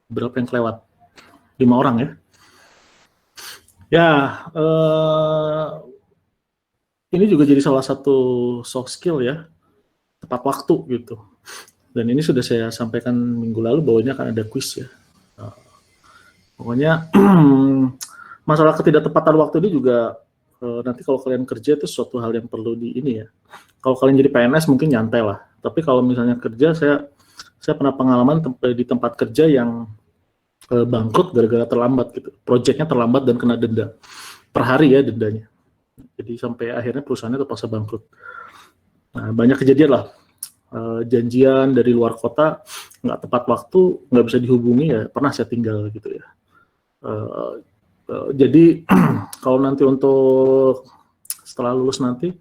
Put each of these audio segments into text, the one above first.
Berapa yang kelewat? 5 orang ya. Ya, ini juga jadi salah satu soft skill ya, tepat waktu gitu. Dan ini sudah saya sampaikan minggu lalu bahwa ini akan ada quiz ya. Pokoknya masalah ketidaktepatan waktu ini juga nanti kalau kalian kerja itu suatu hal yang perlu di ini ya. Kalau kalian jadi PNS mungkin nyantai lah. Tapi kalau misalnya kerja, saya pernah pengalaman di tempat kerja yang bangkrut gara-gara terlambat gitu. Proyeknya terlambat dan kena denda per hari ya dendanya. Jadi sampai akhirnya perusahaannya terpaksa bangkrut. Nah, banyak kejadian lah. Janjian dari luar kota nggak tepat waktu, nggak bisa dihubungi ya pernah saya tinggal gitu ya. Jadi kalau nanti untuk setelah lulus nanti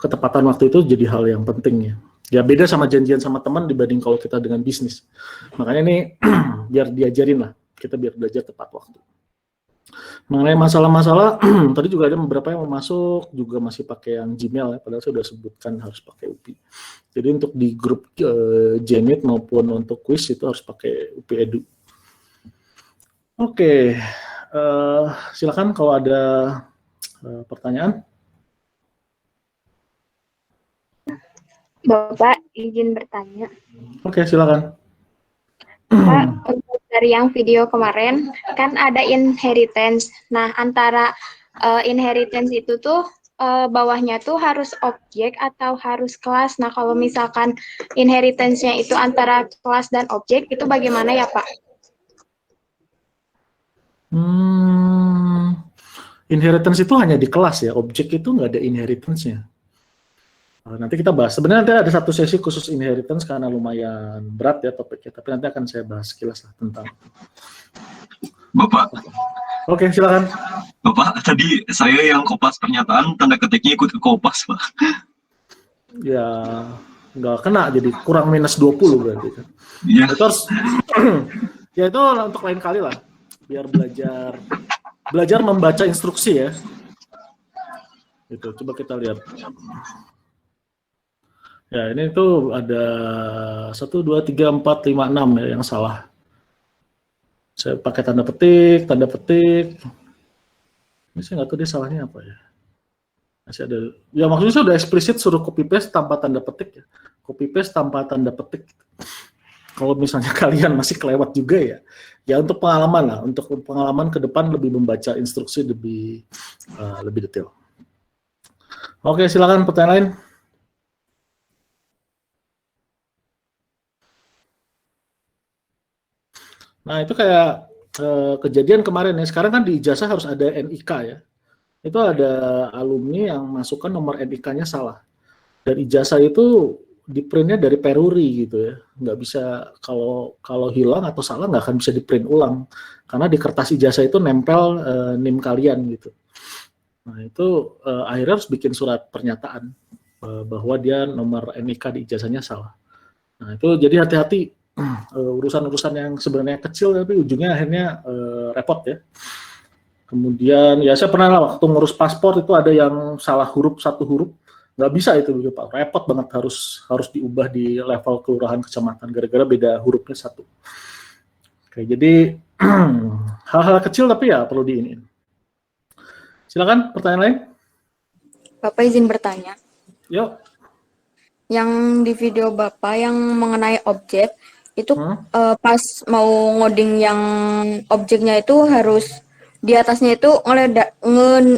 ketepatan waktu itu jadi hal yang penting ya. Ya beda sama janjian sama teman dibanding kalau kita dengan bisnis. Makanya ini biar diajarin lah, kita biar belajar tepat waktu. Mengenai masalah-masalah, tadi juga ada beberapa yang mau masuk, juga masih pakai yang Gmail ya, padahal saya sudah sebutkan harus pakai UPI. Jadi untuk di grup Jmeet maupun untuk quiz itu harus pakai UPI Edu. Oke, silakan kalau ada pertanyaan. Bapak izin bertanya. Oke, silakan. Pak, untuk dari yang video kemarin kan ada inheritance. Nah, antara inheritance itu tuh bawahnya tuh harus objek atau harus kelas. Nah, kalau misalkan inheritance-nya itu antara kelas dan objek, itu bagaimana ya, Pak? Inheritance itu hanya di kelas ya, objek itu nggak ada inheritance-nya. Nanti kita bahas. Sebenarnya nanti ada satu sesi khusus inheritance karena lumayan berat ya topiknya, tapi nanti akan saya bahas sekilas lah tentang. Bapak. Oke, silakan. Bapak, tadi saya yang kopas pernyataan, tanda ketiknya ikut ke kopas, Pak. Ya, nggak kena, jadi kurang minus 20 berarti kan. Iya. Itu harus, ya itu untuk lain kali lah, biar belajar membaca instruksi ya. Itu, coba kita lihat. Ya, ini tuh ada 1, 2, 3, 4, 5, 6 ya yang salah. Saya pakai tanda petik. Ini saya nggak tahu dia salahnya apa ya. Masih ada, ya maksudnya saya udah eksplisit suruh copy paste tanpa tanda petik ya. Copy paste tanpa tanda petik. Kalau misalnya kalian masih kelewat juga ya, ya untuk pengalaman lah, untuk pengalaman ke depan lebih membaca instruksi lebih detail. Oke, silakan pertanyaan lain. Nah, itu kayak kejadian kemarin ya. Sekarang kan di ijazah harus ada NIK ya. Itu ada alumni yang masukkan nomor NIK-nya salah. Dan ijazah itu di printnya dari Peruri gitu ya. Nggak bisa, kalau hilang atau salah nggak akan bisa di print ulang. Karena di kertas ijazah itu nempel NIM kalian gitu. Nah, itu akhirnya harus bikin surat pernyataan bahwa dia nomor NIK di ijazahnya salah. Nah, itu jadi hati-hati. Urusan-urusan yang sebenarnya kecil tapi ujungnya akhirnya repot ya. Kemudian ya saya pernah lah waktu ngurus paspor itu ada yang salah huruf satu huruf, nggak bisa itu Pak, repot banget harus diubah di level kelurahan kecamatan gara-gara beda hurufnya satu. Oke, jadi hal-hal kecil tapi ya perlu diinin. Silakan pertanyaan lain. Bapak izin bertanya. Yuk. Yang di video Bapak yang mengenai objek itu pas mau ngoding yang objeknya itu harus di atasnya itu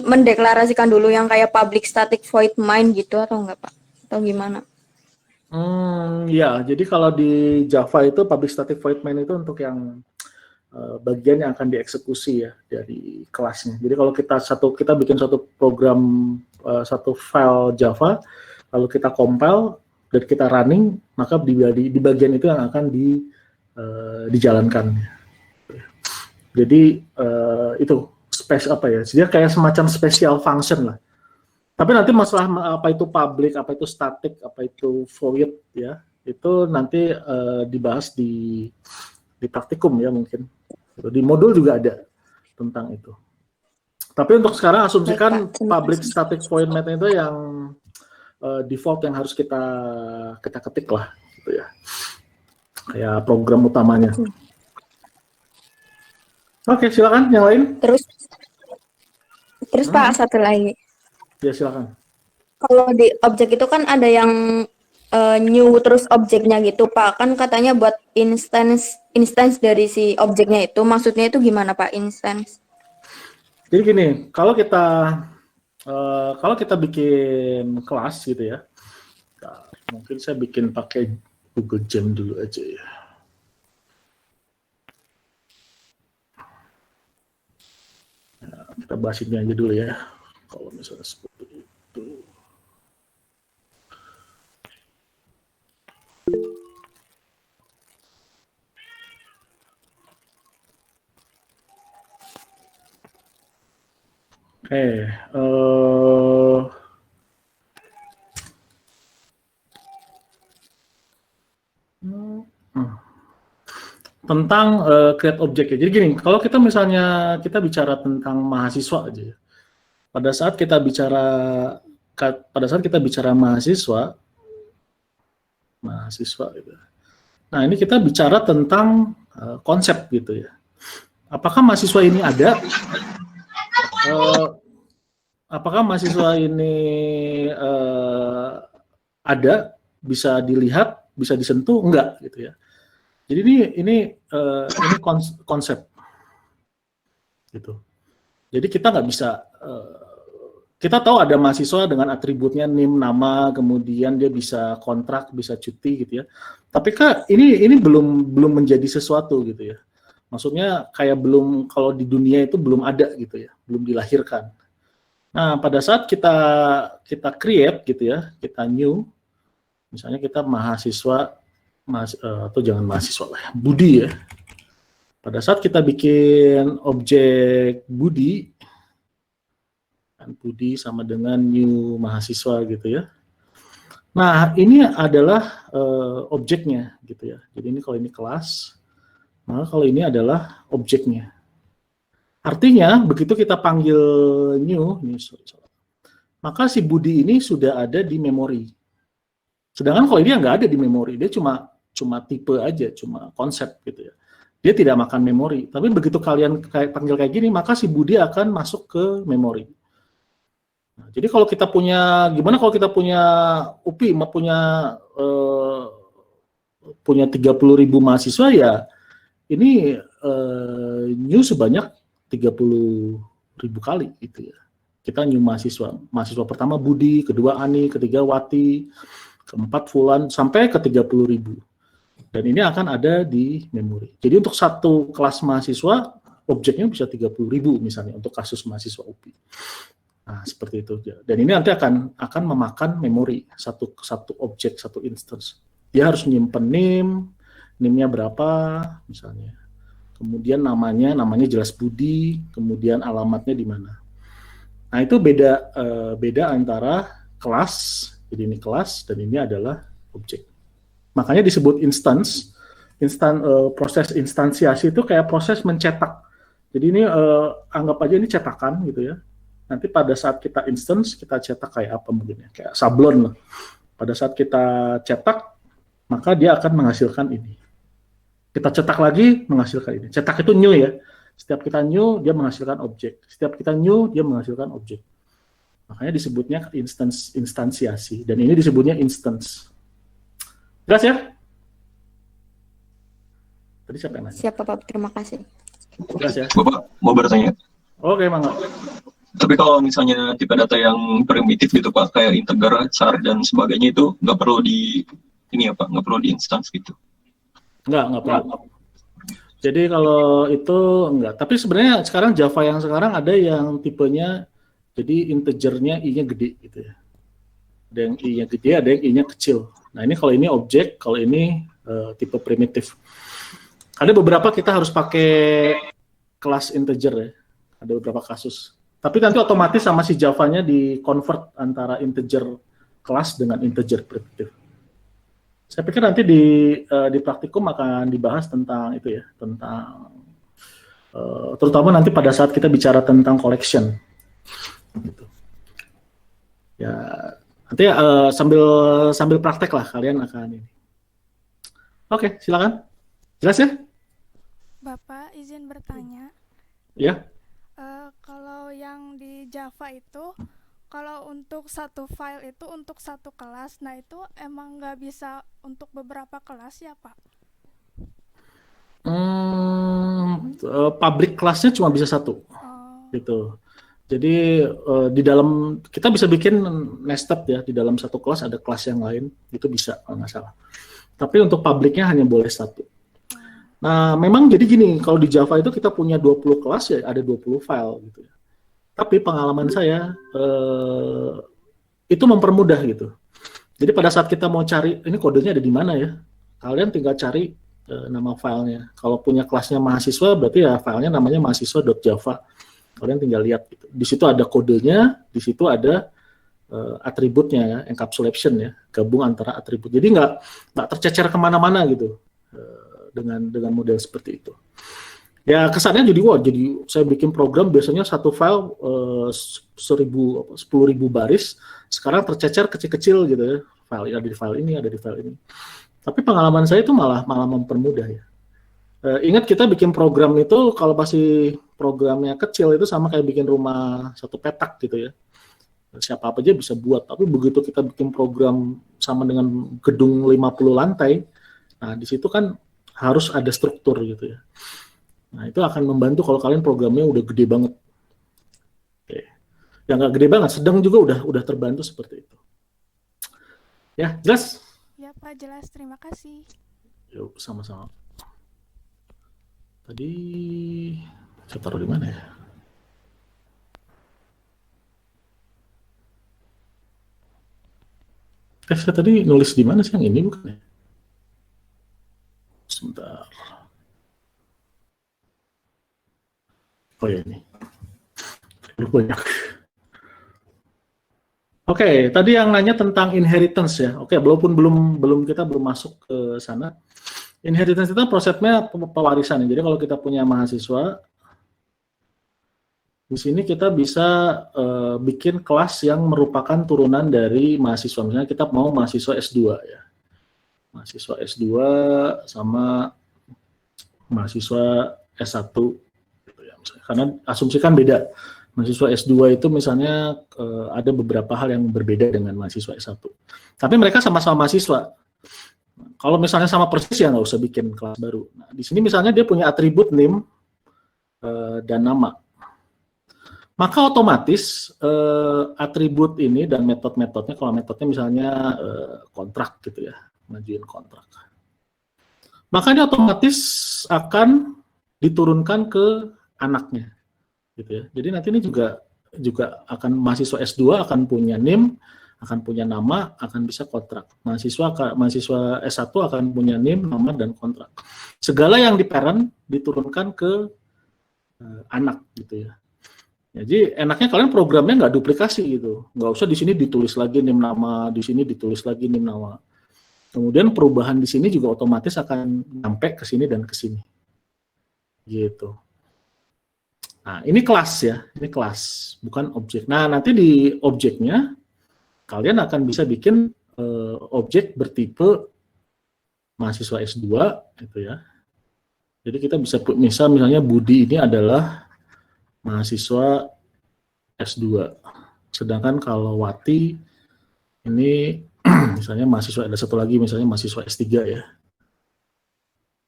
mendeklarasikan dulu yang kayak public static void main gitu atau enggak Pak? Atau gimana? Ya, jadi kalau di Java itu public static void main itu untuk yang bagian yang akan dieksekusi ya dari kelasnya. Jadi kalau kita bikin satu program satu file Java, lalu kita compile dan kita running, maka di bagian itu yang akan dijalankan. Jadi itu apa ya? Jadi kayak semacam special function lah. Tapi nanti masalah apa itu public, apa itu static, apa itu void ya, itu nanti dibahas di praktikum ya mungkin. Di modul juga ada tentang itu. Tapi untuk sekarang asumsikan public static void main itu yang default yang harus kita ketik lah gitu ya. kayak program utamanya. Oke, silakan yang lain. Terus Pak, satu lagi. Ya, silakan. Kalau di objek itu kan ada yang new terus objeknya gitu Pak. Kan katanya buat instance dari si objeknya itu. Maksudnya itu gimana Pak, instance? Jadi gini, kalau kita bikin kelas gitu ya, mungkin saya bikin pakai Google Jam dulu aja ya. Nah, kita bahas ini aja dulu ya. Kalau misalnya seperti itu. Oke, tentang create object ya. Jadi gini, kalau kita misalnya kita bicara tentang mahasiswa aja ya. Pada saat kita bicara mahasiswa gitu. Nah, ini kita bicara tentang konsep gitu ya. Apakah mahasiswa ini ada? Apakah mahasiswa ini ada, bisa dilihat, bisa disentuh? Enggak gitu ya. Jadi ini konsep gitu. Jadi kita nggak bisa kita tahu ada mahasiswa dengan atributnya NIM, nama, kemudian dia bisa kontrak, bisa cuti gitu ya. Tapi kan ini belum menjadi sesuatu gitu ya. Maksudnya kayak belum, kalau di dunia itu belum ada gitu ya, belum dilahirkan. Nah, pada saat kita create gitu ya, kita new, misalnya kita mahasiswa atau jangan mahasiswa lah ya, Budi ya. Pada saat kita bikin objek Budi, kan Budi sama dengan new mahasiswa gitu ya. Nah, ini adalah objeknya gitu ya. Jadi ini kalau ini kelas, maka kalau ini adalah objeknya. Artinya begitu kita panggil new, maka si Budi ini sudah ada di memori. Sedangkan kalau ini nggak ada di memori, dia cuma tipe aja, cuma konsep gitu ya. Dia tidak makan memori. Tapi begitu kalian panggil kayak gini, maka si Budi akan masuk ke memori. Nah, jadi kalau kita punya, gimana kalau kita punya UPI, punya 30.000 mahasiswa ya, ini new sebanyak 30.000 kali gitu ya. Kita new mahasiswa pertama Budi, kedua Ani, ketiga Wati, keempat Fulan, sampai ke 30.000. Dan ini akan ada di memori. Jadi untuk satu kelas mahasiswa, objeknya bisa 30.000 misalnya untuk kasus mahasiswa UPI. Nah, seperti itu. Dan ini nanti akan memakan memori, satu objek, satu instance. Dia harus nyimpen NIM-nya berapa misalnya. Kemudian namanya jelas Budi, kemudian alamatnya di mana. Nah, itu beda antara kelas, jadi ini kelas, dan ini adalah objek. Makanya disebut proses instansiasi itu kayak proses mencetak. Jadi ini anggap aja ini cetakan gitu ya. Nanti pada saat kita instance, kita cetak kayak apa mungkin ya, kayak sablon lah. Pada saat kita cetak, maka dia akan menghasilkan ini. Kita cetak lagi, menghasilkan ini. Cetak itu new ya. Setiap kita new, dia menghasilkan objek. Setiap kita new, dia menghasilkan objek. Makanya disebutnya instansiasi. Dan ini disebutnya instance. Jelas ya? Tadi siapa yang nanya? Siap Bapak, terima kasih. Jelas ya? Bapak mau bertanya. Oke, mangga. Tapi kalau misalnya tipe data yang primitif gitu Pak, kayak integer, char dan sebagainya itu nggak perlu nggak perlu di instance gitu. Nggak perlu. Jadi kalau itu enggak. Tapi sebenarnya sekarang Java yang sekarang ada yang tipenya jadi integernya i-nya gede gitu ya. Ada yang i-nya gede, ada yang i-nya kecil. Nah ini kalau ini objek, kalau ini tipe primitif. Ada beberapa kita harus pakai kelas integer ya. Ada beberapa kasus. Tapi nanti otomatis sama si Java-nya di-convert antara integer kelas dengan integer primitif. Saya pikir nanti di praktikum akan dibahas tentang itu ya, tentang terutama nanti pada saat kita bicara tentang collection. Gitu. Ya, nanti sambil praktek lah kalian akan ini. Oke, silakan. Jelas ya? Bapak izin bertanya, Ya. kalau yang di Java itu, kalau untuk satu file itu untuk satu kelas, nah itu emang nggak bisa untuk beberapa kelas ya Pak? Public kelasnya cuma bisa satu, Oh, gitu. Jadi di dalam kita bisa bikin nested ya, di dalam satu kelas ada kelas yang lain, itu bisa kalau nggak salah. Tapi untuk publiknya hanya boleh satu. Nah, memang jadi gini, kalau di Java itu kita punya 20 kelas ya, ada 20 file gitu ya. Tapi pengalaman saya itu mempermudah gitu. Jadi pada saat kita mau cari ini kodenya ada di mana ya, kalian tinggal cari nama filenya. Kalau punya kelasnya mahasiswa, berarti ya filenya namanya mahasiswa.java. Kalian tinggal lihat gitu. Di situ ada kodenya, di situ ada atributnya ya, encapsulation ya, gabung antara atribut. Jadi nggak tercecer kemana-mana gitu dengan model seperti itu. Ya kesannya jadi jadi saya bikin program biasanya satu file 10.000 baris, sekarang tercecer kecil-kecil gitu ya. File ada di file ini, ada di file ini. Tapi pengalaman saya itu malah mempermudah ya. Ingat kita bikin program itu kalau masih programnya kecil itu sama kayak bikin rumah satu petak gitu ya. Siapa aja bisa buat, tapi begitu kita bikin program sama dengan gedung 50 lantai, nah di situ kan harus ada struktur gitu ya. Nah itu akan membantu kalau kalian programnya udah gede banget. Oke. Yang nggak gede banget, sedang juga udah terbantu seperti itu. Ya, jelas? ya Pak, jelas. Terima kasih. Yuk, sama-sama. Tadi saya taruh di mana ya? Saya tadi nulis di mana sih yang ini bukan ya? Sebentar. Oh ya ini. Banyak. Oke, tadi yang nanya tentang inheritance ya. Oke, walaupun belum kita belum masuk ke sana. Inheritance itu prosesnya pewarisan. Jadi kalau kita punya mahasiswa, di sini kita bisa bikin kelas yang merupakan turunan dari mahasiswa. Misalnya kita mau mahasiswa S2 ya. Mahasiswa S2 sama mahasiswa S1 gitu ya. Karena asumsikan beda. Mahasiswa S2 itu misalnya ada beberapa hal yang berbeda dengan mahasiswa S1. Tapi mereka sama-sama mahasiswa. Kalau misalnya sama persis ya nggak usah bikin kelas baru. Nah, di sini misalnya dia punya atribut name dan nama. Maka otomatis atribut ini dan metode-metodenya, kalau metodenya misalnya kontrak gitu ya, ngajuin kontrak. Maka ini otomatis akan diturunkan ke anaknya, gitu ya. Jadi nanti ini juga akan mahasiswa S2 akan punya name, akan punya nama, akan bisa kontrak. Mahasiswa S1 akan punya name, nama dan kontrak. Segala yang di parent diturunkan ke anak, gitu ya. Jadi enaknya kalian programnya nggak duplikasi gitu, nggak usah di sini ditulis lagi name nama, di sini ditulis lagi name nama. Kemudian perubahan di sini juga otomatis akan nyampe ke sini dan ke sini, gitu. Nah ini kelas ya, ini kelas, bukan objek. Nah nanti di objeknya kalian akan bisa bikin objek bertipe mahasiswa S2, gitu ya. Jadi kita bisa misalnya Budi ini adalah mahasiswa S2. Sedangkan kalau Wati ini misalnya mahasiswa, ada satu lagi misalnya mahasiswa S3 ya.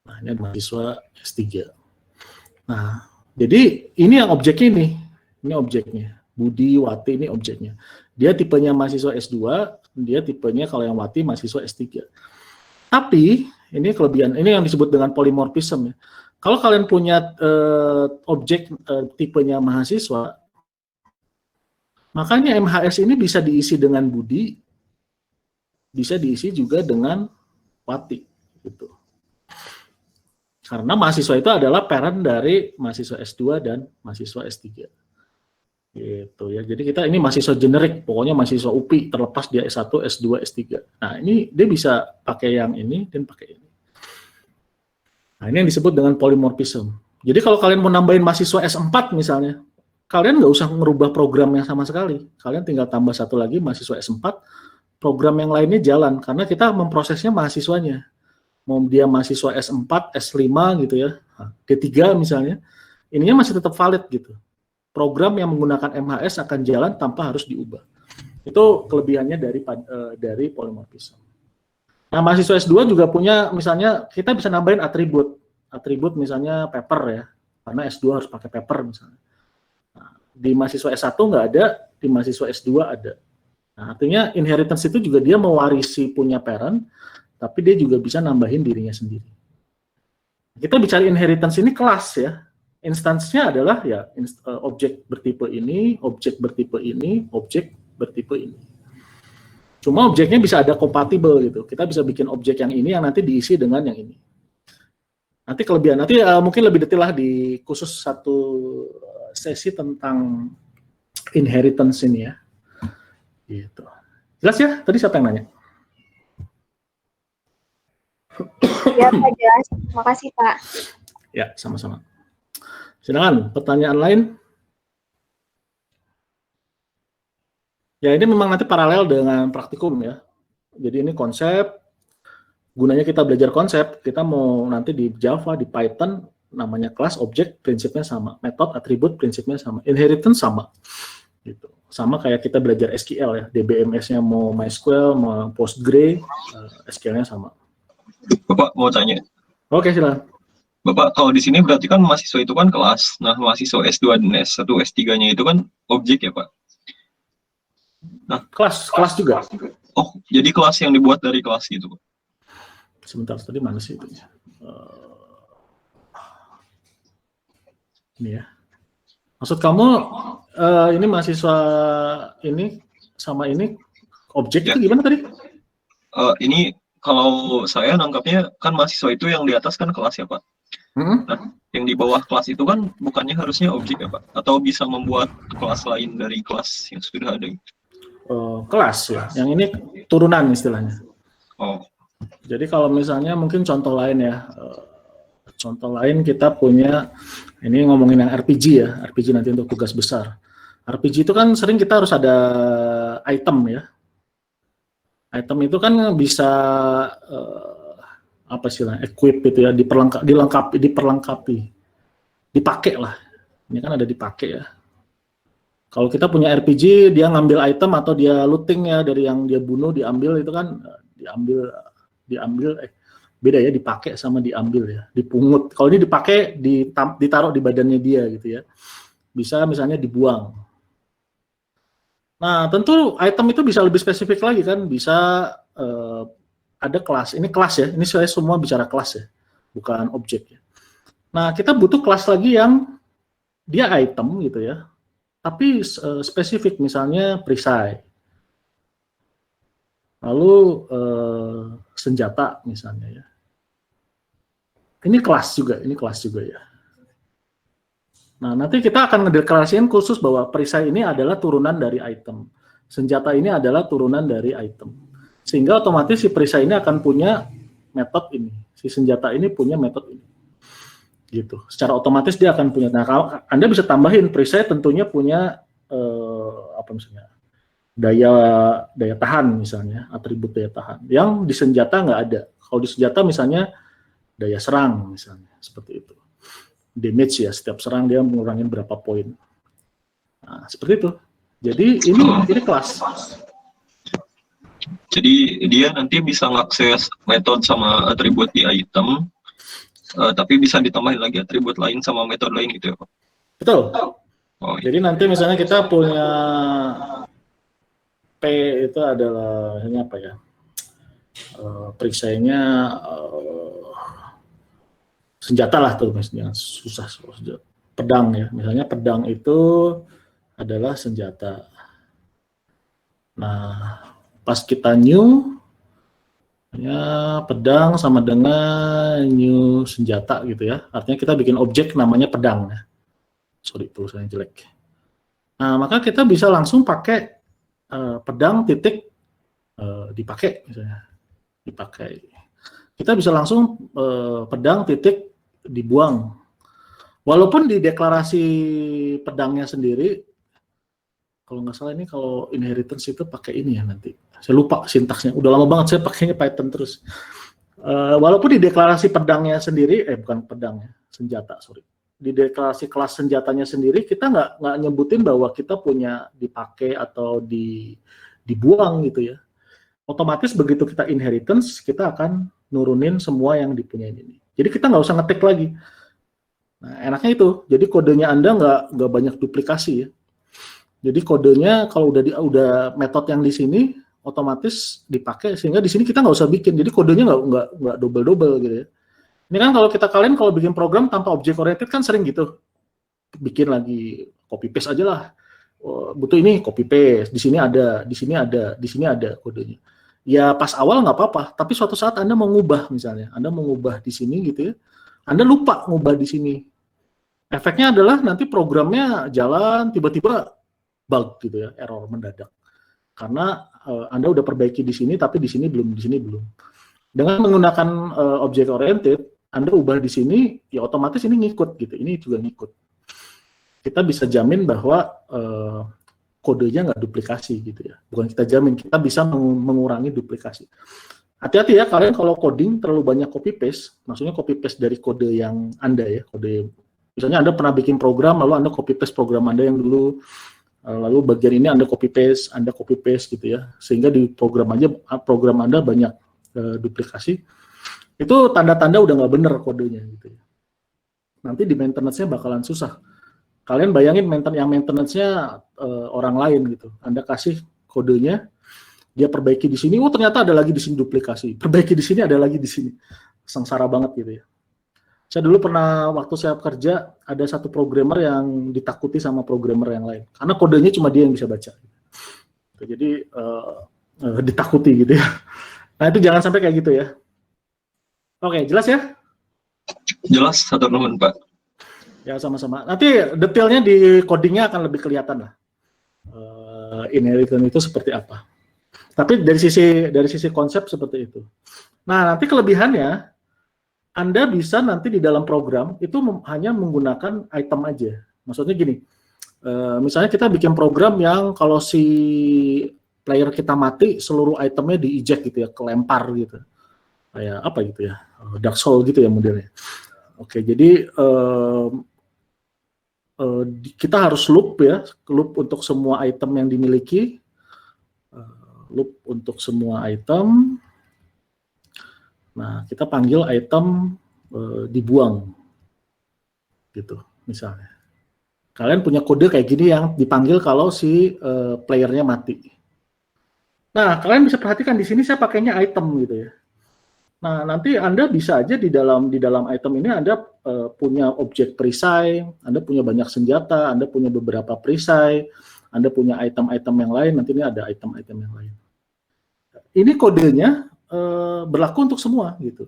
Nah, ini ada mahasiswa S3. Nah, jadi ini yang objeknya ini. Ini objeknya. Budi, Wati ini objeknya. Dia tipenya mahasiswa S2, dia tipenya kalau yang Wati mahasiswa S3. Tapi ini kelebihan, ini yang disebut dengan polymorphism ya. Kalau kalian punya objek tipenya mahasiswa, makanya MHS ini bisa diisi dengan Budi, bisa diisi juga dengan Wati, gitu. Karena mahasiswa itu adalah parent dari mahasiswa S2 dan mahasiswa S3. Gitu ya. Jadi kita ini mahasiswa generik, pokoknya mahasiswa UPI terlepas dia S1, S2, S3. Nah, ini dia bisa pakai yang ini dan pakai ini. Nah, ini yang disebut dengan polymorphism. Jadi kalau kalian mau nambahin mahasiswa S4 misalnya, kalian nggak usah merubah programnya sama sekali. Kalian tinggal tambah satu lagi mahasiswa S4, program yang lainnya jalan, karena kita memprosesnya mahasiswanya. mau dia mahasiswa S4, S5 gitu ya, D3 misalnya, ininya masih tetap valid gitu. Program yang menggunakan MHS akan jalan tanpa harus diubah. Itu kelebihannya dari polymorphism. Nah, mahasiswa S2 juga punya, misalnya kita bisa nambahin atribut misalnya paper ya, karena S2 harus pakai paper misalnya. Nah, di mahasiswa S1 nggak ada, di mahasiswa S2 ada. Nah, artinya inheritance itu juga dia mewarisi punya parent, tapi dia juga bisa nambahin dirinya sendiri. Kita bicara inheritance ini kelas ya. Instansinya adalah ya objek bertipe ini, objek bertipe ini, objek bertipe ini. Cuma objeknya bisa ada kompatibel gitu. Kita bisa bikin objek yang ini yang nanti diisi dengan yang ini. Nanti kelebihan, nanti mungkin lebih detail lah di khusus satu sesi tentang inheritance ini ya. Gitu. Jelas ya? Tadi siapa yang nanya? Ya, Pak, jelas. Makasih, Pak. Ya, sama-sama. Silakan, pertanyaan lain? Ya, ini memang nanti paralel dengan praktikum ya. Jadi ini konsep, gunanya kita belajar konsep, kita mau nanti di Java, di Python, namanya kelas, objek, prinsipnya sama. Metode, atribut, prinsipnya sama. Inheritance sama. Gitu. Sama kayak kita belajar SQL ya, DBMS-nya mau MySQL, mau Postgre, SQL-nya sama. Bapak mau tanya. Oke, silakan. Bapak, kalau di sini berarti kan mahasiswa itu kan kelas. Nah, mahasiswa S2 dan S1, S3-nya itu kan objek ya, Pak? Nah, kelas juga. Oh, jadi kelas yang dibuat dari kelas gitu, Pak? Sebentar, tadi mana sih itu? Ini ya. Maksud kamu ini mahasiswa ini sama ini objek Ya. itu gimana tadi? Ini kalau saya nangkapnya kan mahasiswa itu yang di atas kan kelas ya, Pak? Nah, yang di bawah kelas itu kan bukannya harusnya objek ya, Pak? Atau bisa membuat kelas lain dari kelas yang sudah ada? Kelas ya, yang ini turunan istilahnya. Oh. Jadi kalau misalnya mungkin contoh lain ya, contoh lain kita punya, ini ngomongin yang RPG ya, RPG nanti untuk tugas besar. RPG itu kan sering kita harus ada item ya. Item itu kan bisa apa sih lah, equip gitu ya, dilengkapi, dipakai lah. Ini kan ada dipakai ya. Kalau kita punya RPG, dia ngambil item atau dia looting ya dari yang dia bunuh, diambil itu kan diambil beda ya, dipakai sama diambil ya, dipungut. Kalau ini dipakai, ditaruh di badannya dia gitu ya. Bisa misalnya dibuang. Nah, tentu item itu bisa lebih spesifik lagi kan, bisa ada kelas. Ini kelas ya, ini saya semua bicara kelas ya, bukan objek ya. Nah, kita butuh kelas lagi yang dia item gitu ya, tapi spesifik, misalnya perisai. Lalu senjata misalnya ya. Ini kelas juga ya. Nah, nanti kita akan ngedeklarasikan khusus bahwa perisai ini adalah turunan dari item. Senjata ini adalah turunan dari item. Sehingga otomatis si perisai ini akan punya metode ini. Si senjata ini punya metode ini. Gitu. Secara otomatis dia akan punya. Nah, kalau Anda bisa tambahin perisai tentunya punya apa misalnya? Daya tahan misalnya, atribut daya tahan. Yang di senjata nggak ada. Kalau di senjata misalnya daya serang misalnya, seperti itu. Damage ya, setiap serang dia mengurangin berapa poin. Nah, seperti itu. Jadi ini kelas. Jadi dia nanti bisa mengakses metode sama atribut di item, tapi bisa ditambahin lagi atribut lain sama metode lain gitu ya, Pak? Betul. Oh, iya. Jadi nanti misalnya kita punya P itu adalah ini apa ya? Perisainya senjata lah tuh, misalnya susah pedang ya, misalnya pedang itu adalah senjata. Nah, pas kita new ya pedang sama dengan new senjata gitu ya, artinya kita bikin objek namanya pedang ya. Sorry, tulisannya jelek. Nah, maka kita bisa langsung pakai pedang titik dipakai misalnya, dipakai. Kita bisa langsung pedang titik dibuang. Walaupun di deklarasi pedangnya sendiri, kalau nggak salah ini kalau inheritance itu pakai ini ya nanti. Saya lupa sintaksnya. Udah lama banget saya pakainya Python terus. Walaupun di deklarasi pedangnya sendiri, bukan pedangnya, senjata, sorry. Di deklarasi kelas senjatanya sendiri, kita nggak nyebutin bahwa kita punya dipakai atau dibuang gitu ya. Otomatis begitu kita inheritance, kita akan nurunin semua yang dipunyain ini. Jadi kita nggak usah ngetik lagi. Nah, enaknya itu. Jadi kodenya Anda nggak banyak duplikasi ya. Jadi kodenya kalau udah metode yang di sini otomatis dipakai, sehingga di sini kita nggak usah bikin. Jadi kodenya nggak double gitu ya. Ini kan kalau kalian kalau bikin program tanpa object oriented kan sering gitu. Bikin lagi copy paste aja lah. Butuh ini copy paste, di sini ada, di sini ada, di sini ada kodenya. Ya pas awal nggak apa-apa, tapi suatu saat Anda mau ngubah misalnya, Anda mau ngubah di sini gitu ya, Anda lupa ngubah di sini. Efeknya adalah nanti programnya jalan, tiba-tiba bug gitu ya, error mendadak. Karena Anda udah perbaiki di sini, tapi di sini belum, di sini belum. Dengan menggunakan object oriented, Anda ubah di sini, ya otomatis ini ngikut gitu, ini juga ngikut. Kita bisa jamin bahwa kodenya nggak duplikasi gitu ya. Bukan kita jamin, kita bisa mengurangi duplikasi. Hati-hati ya, kalian kalau coding terlalu banyak copy paste, maksudnya copy paste dari kode yang Anda ya, kode misalnya Anda pernah bikin program, lalu Anda copy paste program Anda yang dulu, lalu bagian ini Anda copy paste gitu ya, sehingga di program Anda banyak duplikasi. Itu tanda-tanda udah nggak bener kodenya gitu ya. Nanti di maintenance-nya bakalan susah. Kalian bayangin yang maintenance-nya orang lain gitu. Anda kasih kodenya, dia perbaiki di sini, ternyata ada lagi di sini duplikasi. Perbaiki di sini, ada lagi di sini. Sengsara banget gitu ya. Saya dulu pernah, waktu saya kerja, ada satu programmer yang ditakuti sama programmer yang lain. Karena kodenya cuma dia yang bisa baca. Jadi, ditakuti gitu ya. Nah, itu jangan sampai kayak gitu ya. Oke, jelas ya? Jelas, satu nuhun, Pak. Ya, sama-sama. Nanti detailnya di codingnya akan lebih kelihatan lah. Inheritance itu seperti apa. Tapi dari sisi konsep seperti itu. Nah, nanti kelebihannya, Anda bisa nanti di dalam program itu hanya menggunakan item aja. Maksudnya gini, misalnya kita bikin program yang kalau si player kita mati, seluruh itemnya di-eject gitu ya, kelempar gitu. Kayak apa gitu ya, Dark Soul gitu ya modelnya. Oke, jadi kita harus loop ya, loop untuk semua item yang dimiliki, loop untuk semua item. Nah, kita panggil item dibuang, gitu misalnya. Kalian punya kode kayak gini yang dipanggil kalau si playernya mati. Nah, kalian bisa perhatikan di sini saya pakainya item gitu ya. Nah, nanti Anda bisa aja di dalam item ini Anda punya objek perisai, Anda punya banyak senjata, Anda punya beberapa perisai, Anda punya item-item yang lain, nanti ini ada item-item yang lain. Ini kodenya berlaku untuk semua gitu.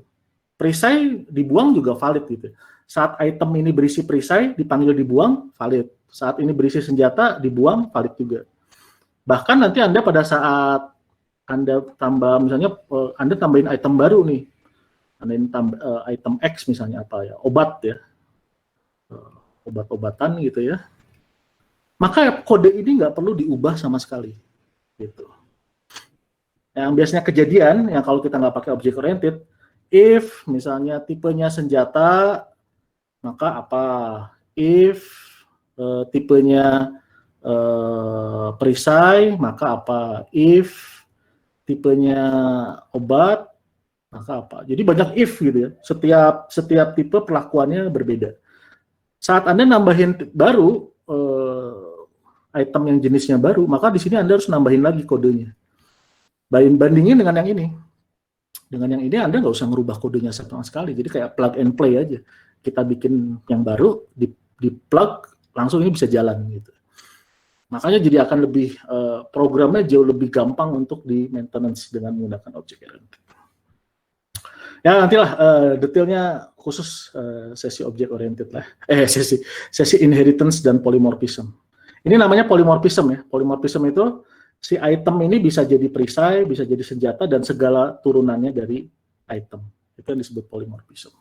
Perisai dibuang juga valid gitu. Saat item ini berisi perisai, dipanggil dibuang, valid. Saat ini berisi senjata, dibuang, valid juga. Bahkan nanti Anda pada saat Anda tambah, misalnya Anda tambahin item baru nih, Anda tambah item X misalnya apa ya, obat ya, obat-obatan gitu ya, maka kode ini nggak perlu diubah sama sekali, gitu. Yang biasanya kejadian, yang kalau kita nggak pakai object oriented, if misalnya tipenya senjata, maka apa, if tipenya perisai, maka apa, if tipenya obat, maka apa. Jadi banyak if gitu ya. Setiap tipe perlakuannya berbeda. Saat Anda nambahin baru item yang jenisnya baru, maka di sini Anda harus nambahin lagi kodenya. Bandingin dengan yang ini. Dengan yang ini Anda nggak usah ngerubah kodenya sama sekali. Jadi kayak plug and play aja. Kita bikin yang baru, di plug, langsung ini bisa jalan gitu. Makanya jadi akan lebih, programnya jauh lebih gampang untuk di maintenance dengan menggunakan object oriented. Ya nantilah detailnya khusus sesi object oriented lah. Sesi inheritance dan polymorphism. Ini namanya polymorphism ya. Polymorphism itu si item ini bisa jadi perisai, bisa jadi senjata dan segala turunannya dari item. Itu yang disebut polymorphism.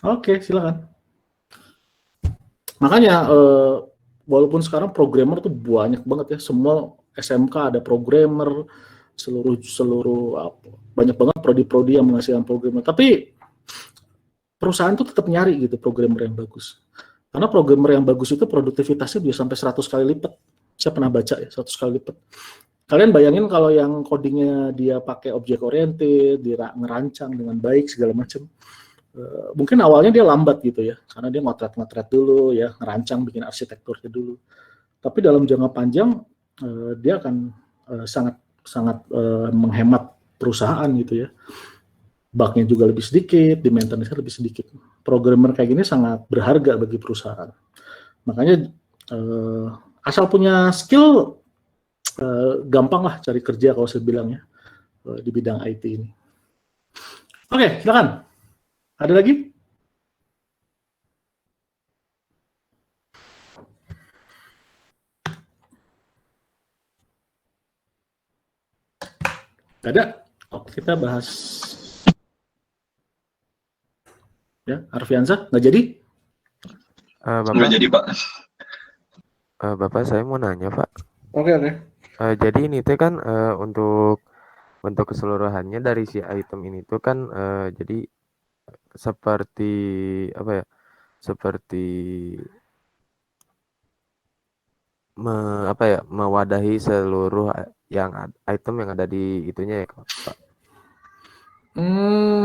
Oke, silakan. Makanya walaupun sekarang programmer tuh banyak banget ya, semua SMK ada programmer, banyak banget prodi-prodi yang menghasilkan programmer. Tapi perusahaan tuh tetap nyari gitu programmer yang bagus. Karena programmer yang bagus itu produktivitasnya bisa sampai 100 kali lipat. Saya pernah baca ya, 100 kali lipat. Kalian bayangin kalau yang codingnya dia pakai object oriented, dia ngerancang dengan baik segala macam. Mungkin awalnya dia lambat gitu ya, karena dia ngotret dulu ya, ngerancang bikin arsitekturnya dulu. Tapi dalam jangka panjang dia akan sangat menghemat perusahaan gitu ya. Bug-nya juga lebih sedikit, di maintenance-nya lebih sedikit. Programmer kayak gini sangat berharga bagi perusahaan. Makanya asal punya skill gampang lah cari kerja kalau saya bilang ya di bidang IT ini. Oke, silakan. Ada lagi? Ada? Oke, kita bahas. Ya, Arfiansa, nggak jadi? Nggak jadi, Pak. Bapak, saya mau nanya, Pak. Oke. Jadi ini tuh kan untuk keseluruhannya dari si item ini tuh kan jadi seperti apa ya? Seperti mewadahi seluruh item yang ada di itunya ya, Pak.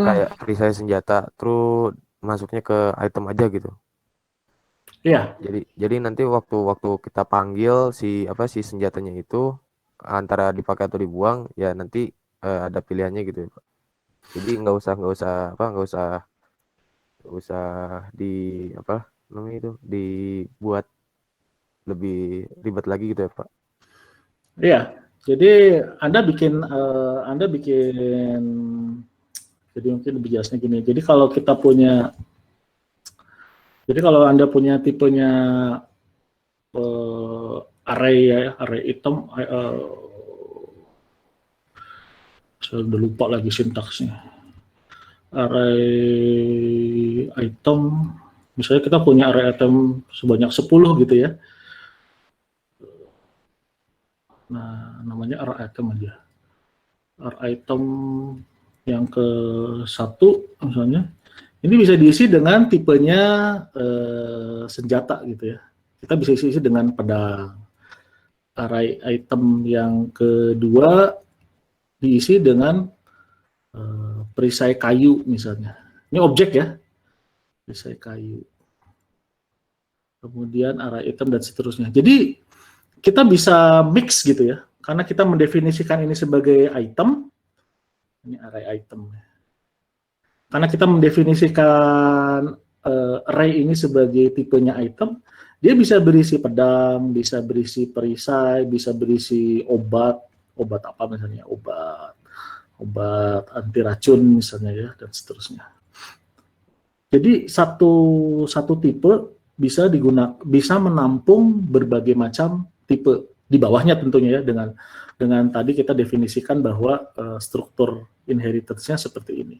Kayak perisai senjata, terus masuknya ke item aja gitu. Iya. Jadi nanti waktu kita panggil si senjatanya itu antara dipakai atau dibuang ya nanti ada pilihannya gitu ya, Pak. Jadi nggak usah dibuat lebih ribet lagi gitu ya, Pak. Iya. Jadi Anda bikin jadi mungkin lebih jelasnya gini. Jadi kalau Anda punya tipenya array item, saya udah lupa lagi sintaksnya. Array item, misalnya kita punya array item sebanyak 10 gitu ya. Nah, namanya array item aja. Array item yang ke-1 misalnya. Ini bisa diisi dengan tipenya senjata gitu ya. Kita bisa isi dengan pedang. Array item yang kedua diisi dengan perisai kayu misalnya. Ini objek ya. Perisai kayu. Kemudian array item dan seterusnya. Jadi kita bisa mix gitu ya. Karena kita mendefinisikan ini sebagai item. Ini array item. Karena kita mendefinisikan array ini sebagai tipenya item, dia bisa berisi pedang, bisa berisi perisai, bisa berisi obat apa misalnya, obat anti racun misalnya ya, dan seterusnya. Jadi satu tipe bisa menampung berbagai macam tipe di bawahnya tentunya ya, dengan tadi kita definisikan bahwa struktur inheritance-nya seperti ini.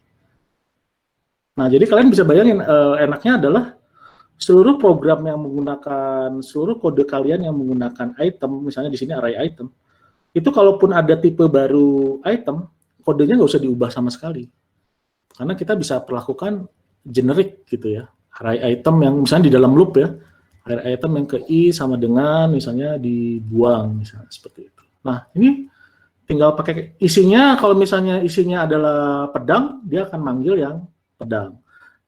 Nah, jadi kalian bisa bayangin enaknya adalah seluruh kode kalian yang menggunakan item, misalnya di sini array item, itu kalaupun ada tipe baru item, kodenya nggak usah diubah sama sekali. Karena kita bisa perlakukan generic gitu ya. Array item yang misalnya di dalam loop ya, array item yang ke I sama dengan misalnya dibuang, misalnya seperti itu. Nah, ini tinggal pakai isinya, kalau misalnya isinya adalah pedang, dia akan manggil yang pedang.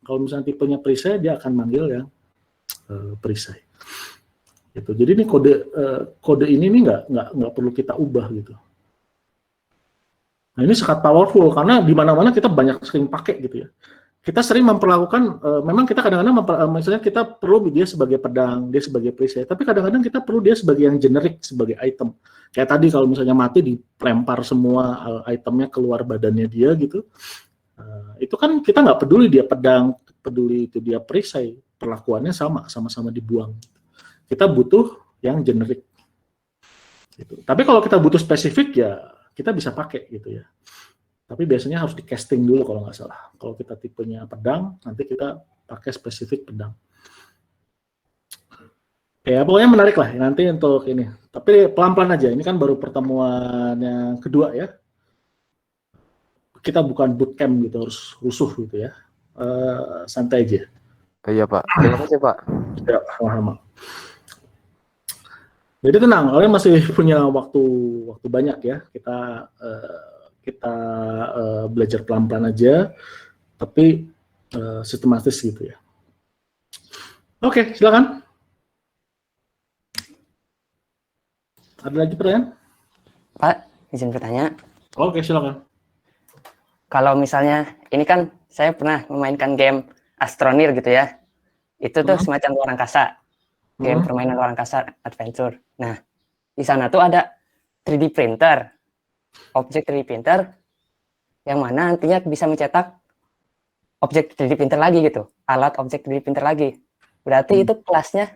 Kalau misalnya tipenya perisai, dia akan manggil yang perisai. Gitu. Jadi ini kode ini nggak perlu kita ubah gitu. Nah, ini sangat powerful karena di mana-mana kita sering pakai gitu ya. Kita sering memperlakukan, memang kita kadang-kadang misalnya kita perlu dia sebagai pedang, dia sebagai perisai, tapi kadang-kadang kita perlu dia sebagai yang generik, sebagai item. Kayak tadi kalau misalnya mati dilempar semua itemnya keluar badannya dia gitu. Itu kan kita nggak peduli dia pedang, peduli itu dia perisai, perlakuannya sama-sama dibuang. Kita butuh yang generik. Gitu. Tapi kalau kita butuh spesifik ya kita bisa pakai gitu ya. Tapi biasanya harus di casting dulu kalau nggak salah. Kalau kita tipenya pedang, nanti kita pakai spesifik pedang. Ya pokoknya menarik lah nanti untuk ini. Tapi pelan-pelan aja. Ini kan baru pertemuan yang kedua ya. kita bukan bootcamp gitu, harus rusuh gitu ya. Santai aja. Iya Pak, terima kasih Pak. Ya, sama-sama. Jadi tenang, kalian masih punya waktu banyak ya. Kita belajar pelan-pelan aja, tapi sistematis gitu ya. Oke, silakan. Ada lagi pertanyaan? Pak, izin bertanya. Oke, silakan. Kalau misalnya, ini kan saya pernah memainkan game Astroneer gitu ya. Itu tuh semacam luar angkasa. Game permainan luar angkasa adventure. Nah, di sana tuh ada 3D printer. Objek 3D printer yang mana nantinya bisa mencetak objek 3D printer lagi gitu. Alat objek 3D printer lagi. Berarti itu kelasnya,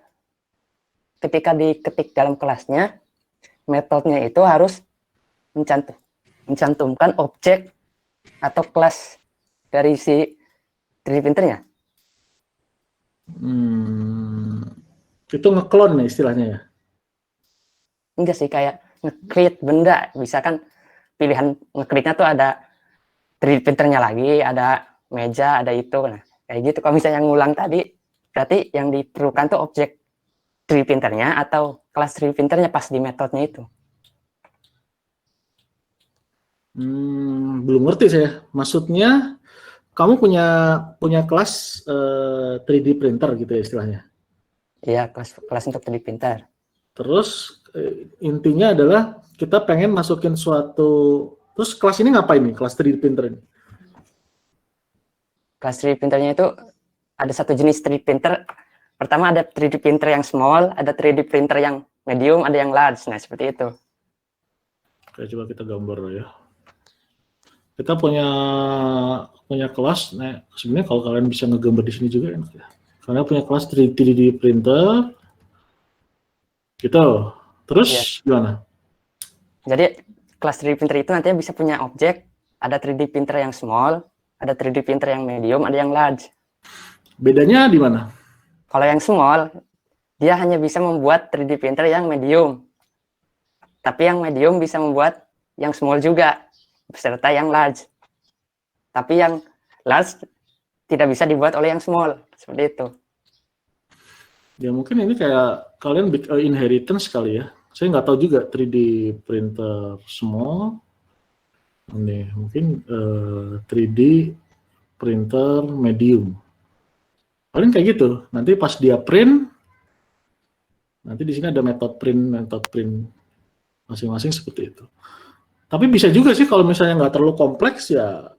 ketika diketik dalam kelasnya, metodenya itu harus mencantumkan objek atau kelas dari si 3D printernya. Itu ngeklon nih istilahnya ya? Enggak sih, kayak nge-create benda. Bisa kan pilihan nge-create-nya tuh ada 3D printernya lagi, ada meja, ada itu. Nah, kayak gitu. Kalau misalnya ngulang tadi, berarti yang diperlukan tuh objek 3D printernya atau kelas 3D printernya pas di metodenya itu. Belum ngerti saya. Maksudnya kamu punya kelas 3D printer gitu ya istilahnya? Iya, kelas untuk 3D printer. Terus intinya adalah kita pengen masukin suatu, terus kelas ini ngapain nih, kelas 3D printer ini? Kelas 3D printernya itu ada satu jenis 3D printer. Pertama ada 3D printer yang small, ada 3D printer yang medium, ada yang large. Nah, seperti itu. Oke, coba kita gambar ya. Kita punya kelas, nah sebenarnya kalau kalian bisa ngegambar di sini juga enak ya. Kalian punya kelas 3D printer, gitu. Terus gimana? Jadi kelas 3D printer itu nantinya bisa punya objek, ada 3D printer yang small, ada 3D printer yang medium, ada yang large. Bedanya di mana? Kalau yang small, dia hanya bisa membuat 3D printer yang medium. Tapi yang medium bisa membuat yang small juga, beserta yang large. Tapi yang large tidak bisa dibuat oleh yang small, seperti itu. Ya mungkin ini kayak kalian inheritance kali ya. Saya nggak tahu juga 3D printer small. Ini mungkin 3D printer medium. Paling kayak gitu. Nanti pas dia print, nanti di sini ada metode print masing-masing seperti itu. Tapi bisa juga sih kalau misalnya nggak terlalu kompleks ya,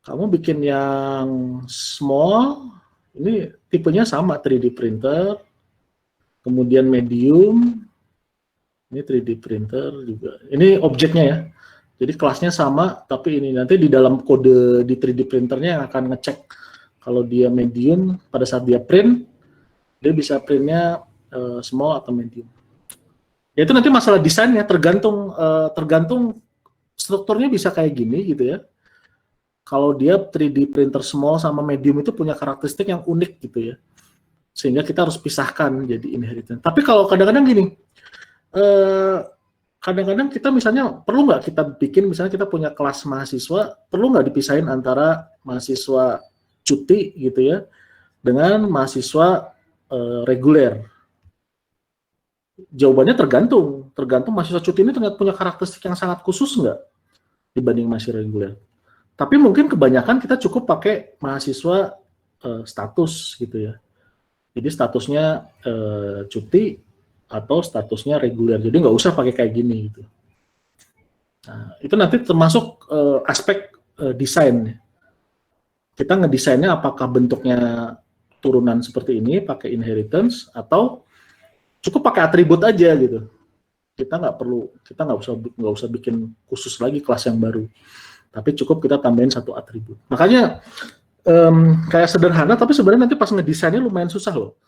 kamu bikin yang small, ini tipenya sama 3D printer, kemudian medium, ini 3D printer juga. Ini objeknya ya. Jadi kelasnya sama, tapi ini nanti di dalam kode di 3D printernya yang akan ngecek kalau dia medium, pada saat dia print, dia bisa printnya small atau medium. Ya itu nanti masalah desainnya, tergantung strukturnya bisa kayak gini gitu ya. Kalau dia 3D printer small sama medium itu punya karakteristik yang unik gitu ya. Sehingga kita harus pisahkan jadi inheritance. Tapi kalau kadang-kadang gini, kadang-kadang kita misalnya perlu nggak kita bikin, misalnya kita punya kelas mahasiswa, perlu nggak dipisahin antara mahasiswa cuti gitu ya dengan mahasiswa reguler? Jawabannya tergantung mahasiswa cuti ini ternyata punya karakteristik yang sangat khusus nggak dibanding mahasiswa reguler. Tapi mungkin kebanyakan kita cukup pakai mahasiswa status gitu ya. Jadi statusnya cuti atau statusnya reguler. Jadi nggak usah pakai kayak gini gitu. Nah, itu nanti termasuk aspek desain. Kita ngedesainnya apakah bentuknya turunan seperti ini pakai inheritance atau cukup pakai atribut aja gitu. Kita nggak usah bikin khusus lagi kelas yang baru. Tapi cukup kita tambahin satu atribut. Makanya kayak sederhana, tapi sebenarnya nanti pas ngedesainnya lumayan susah loh.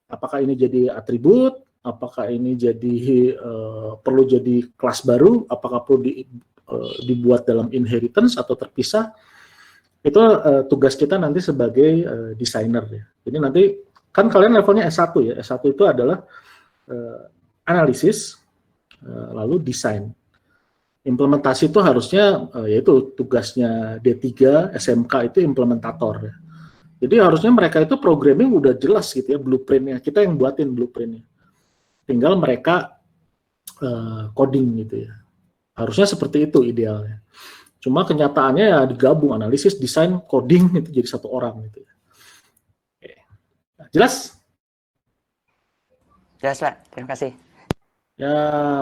Apakah ini jadi atribut? Apakah ini jadi perlu jadi kelas baru? Apakah perlu dibuat dalam inheritance atau terpisah? Itu tugas kita nanti sebagai desainer ya. Jadi nanti kan kalian levelnya S1 ya. S1 itu adalah analisis lalu desain. Implementasi itu harusnya yaitu tugasnya D3 SMK itu implementator ya. Jadi harusnya mereka itu programming udah jelas gitu ya, blueprintnya. Kita yang buatin blueprintnya. Tinggal mereka coding gitu ya. Harusnya seperti itu idealnya. Cuma kenyataannya ya digabung analisis, desain, coding itu jadi satu orang gitu ya. Oke. Jelas? Jelas, Pak. Terima kasih. Ya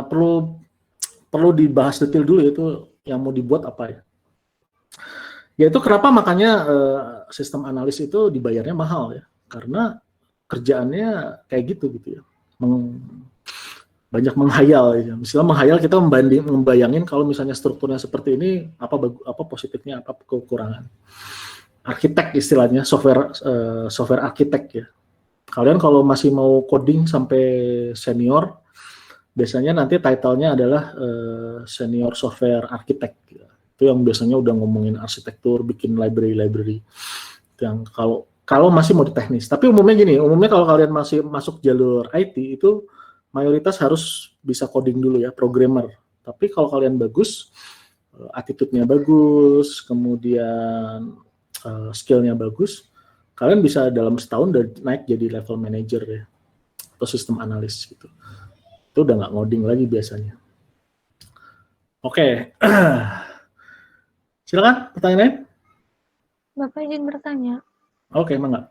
perlu dibahas detail dulu itu yang mau dibuat apa ya. Ya itu kenapa makanya sistem analis itu dibayarnya mahal ya. Karena kerjaannya kayak gitu ya. Banyak menghayal ya. Misalnya menghayal kita membayangin kalau misalnya strukturnya seperti ini apa positifnya, apa kekurangan. Arsitek istilahnya, software arsitek ya. Kalian kalau masih mau coding sampai senior, biasanya nanti title-nya adalah senior software arsitek. Ya. Itu yang biasanya udah ngomongin arsitektur, bikin library. Yang kalau masih mau di teknis. Tapi umumnya kalau kalian masih masuk jalur IT itu mayoritas harus bisa coding dulu ya, programmer. Tapi kalau kalian bagus, attitude-nya bagus, kemudian skill-nya bagus, kalian bisa dalam setahun udah naik jadi level manager ya, atau sistem analis gitu. Itu udah nggak ngoding lagi biasanya. Oke. Silakan pertanyaan lain. Bapak izin bertanya. Oke, mangga.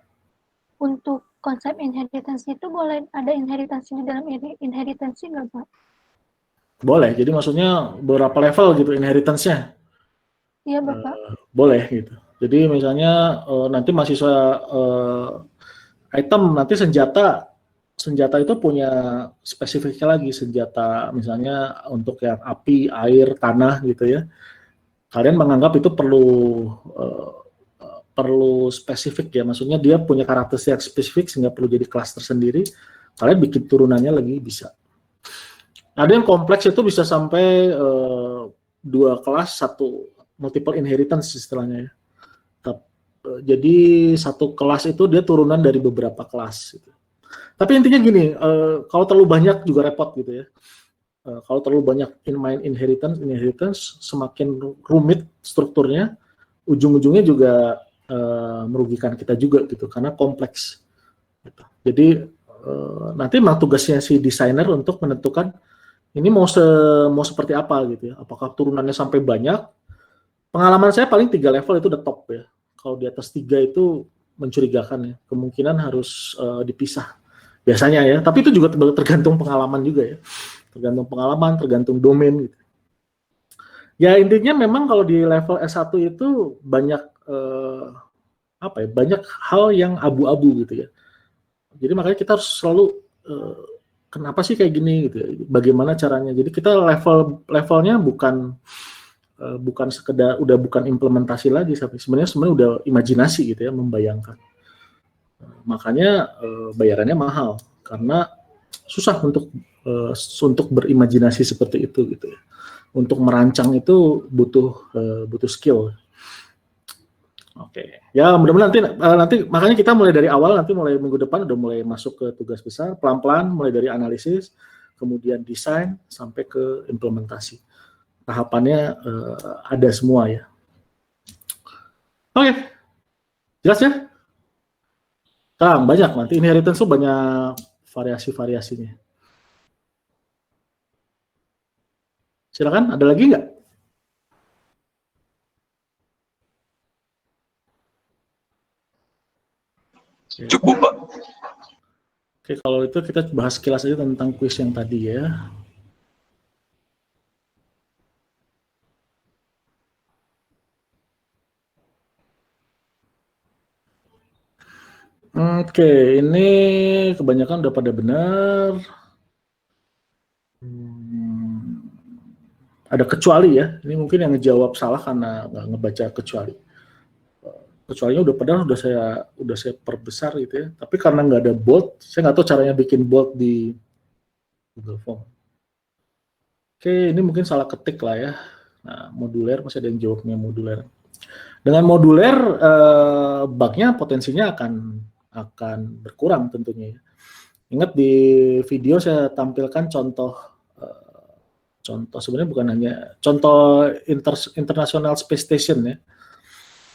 Untuk konsep inheritance itu boleh ada inheritance di dalam inheritance nggak, Pak? Boleh, jadi maksudnya beberapa level gitu inheritance-nya. Iya, Bapak. Boleh gitu. Jadi misalnya nanti mahasiswa item, nanti senjata itu punya spesifiknya lagi, senjata misalnya untuk yang api, air, tanah gitu ya. Kalian menganggap itu perlu spesifik ya, maksudnya dia punya karakteristik spesifik sehingga perlu jadi kelas tersendiri, kalian bikin turunannya lagi bisa. Ada yang kompleks itu bisa sampai 2 kelas, 1 multiple inheritance istilahnya ya. Jadi 1 kelas itu dia turunan dari beberapa kelas. Gitu. Tapi intinya gini, kalau terlalu banyak juga repot gitu ya. Kalau terlalu banyak main inheritance semakin rumit strukturnya, ujung-ujungnya juga merugikan kita juga gitu karena kompleks gitu. Jadi nanti memang tugasnya si desainer untuk menentukan ini mau seperti apa gitu ya, apakah turunannya sampai banyak. Pengalaman saya paling 3 level itu udah top ya, kalau di atas 3 itu mencurigakan ya, kemungkinan harus dipisah biasanya ya, tapi itu juga tergantung pengalaman juga ya, tergantung domain gitu. Ya intinya memang kalau di level S1 itu banyak banyak hal yang abu-abu gitu ya. Jadi makanya kita harus selalu kenapa sih kayak gini gitu ya. Bagaimana caranya. Jadi kita levelnya bukan sekedar bukan implementasi lagi, tapi sebenarnya udah imajinasi gitu ya, membayangkan. Makanya bayarannya mahal karena susah untuk berimajinasi seperti itu gitu ya. Untuk merancang itu butuh skill. Oke, ya mudah-mudahan nanti makanya kita mulai dari awal, nanti mulai minggu depan udah mulai masuk ke tugas besar, pelan-pelan mulai dari analisis, kemudian desain sampai ke implementasi. Tahapannya ada semua ya. Oke, jelas ya? Kang, banyak nanti inheritance tuh banyak variasi-variasinya. Silakan, ada lagi nggak? Cukup, Pak. Oke, kalau itu kita bahas sekilas aja tentang kuis yang tadi ya. Oke, ini kebanyakan udah pada benar. Ada kecuali ya, ini mungkin yang ngejawab salah karena nggak ngebaca kecuali. Kecualinya udah saya perbesar gitu ya. Tapi karena nggak ada bold, saya nggak tahu caranya bikin bold di Google Form. Oke, ini mungkin salah ketik lah ya. Nah, moduler masih ada yang jawabnya moduler. Dengan moduler, bugnya potensinya akan berkurang tentunya. Ingat di video saya tampilkan contoh sebenarnya bukan hanya contoh International Space Station ya,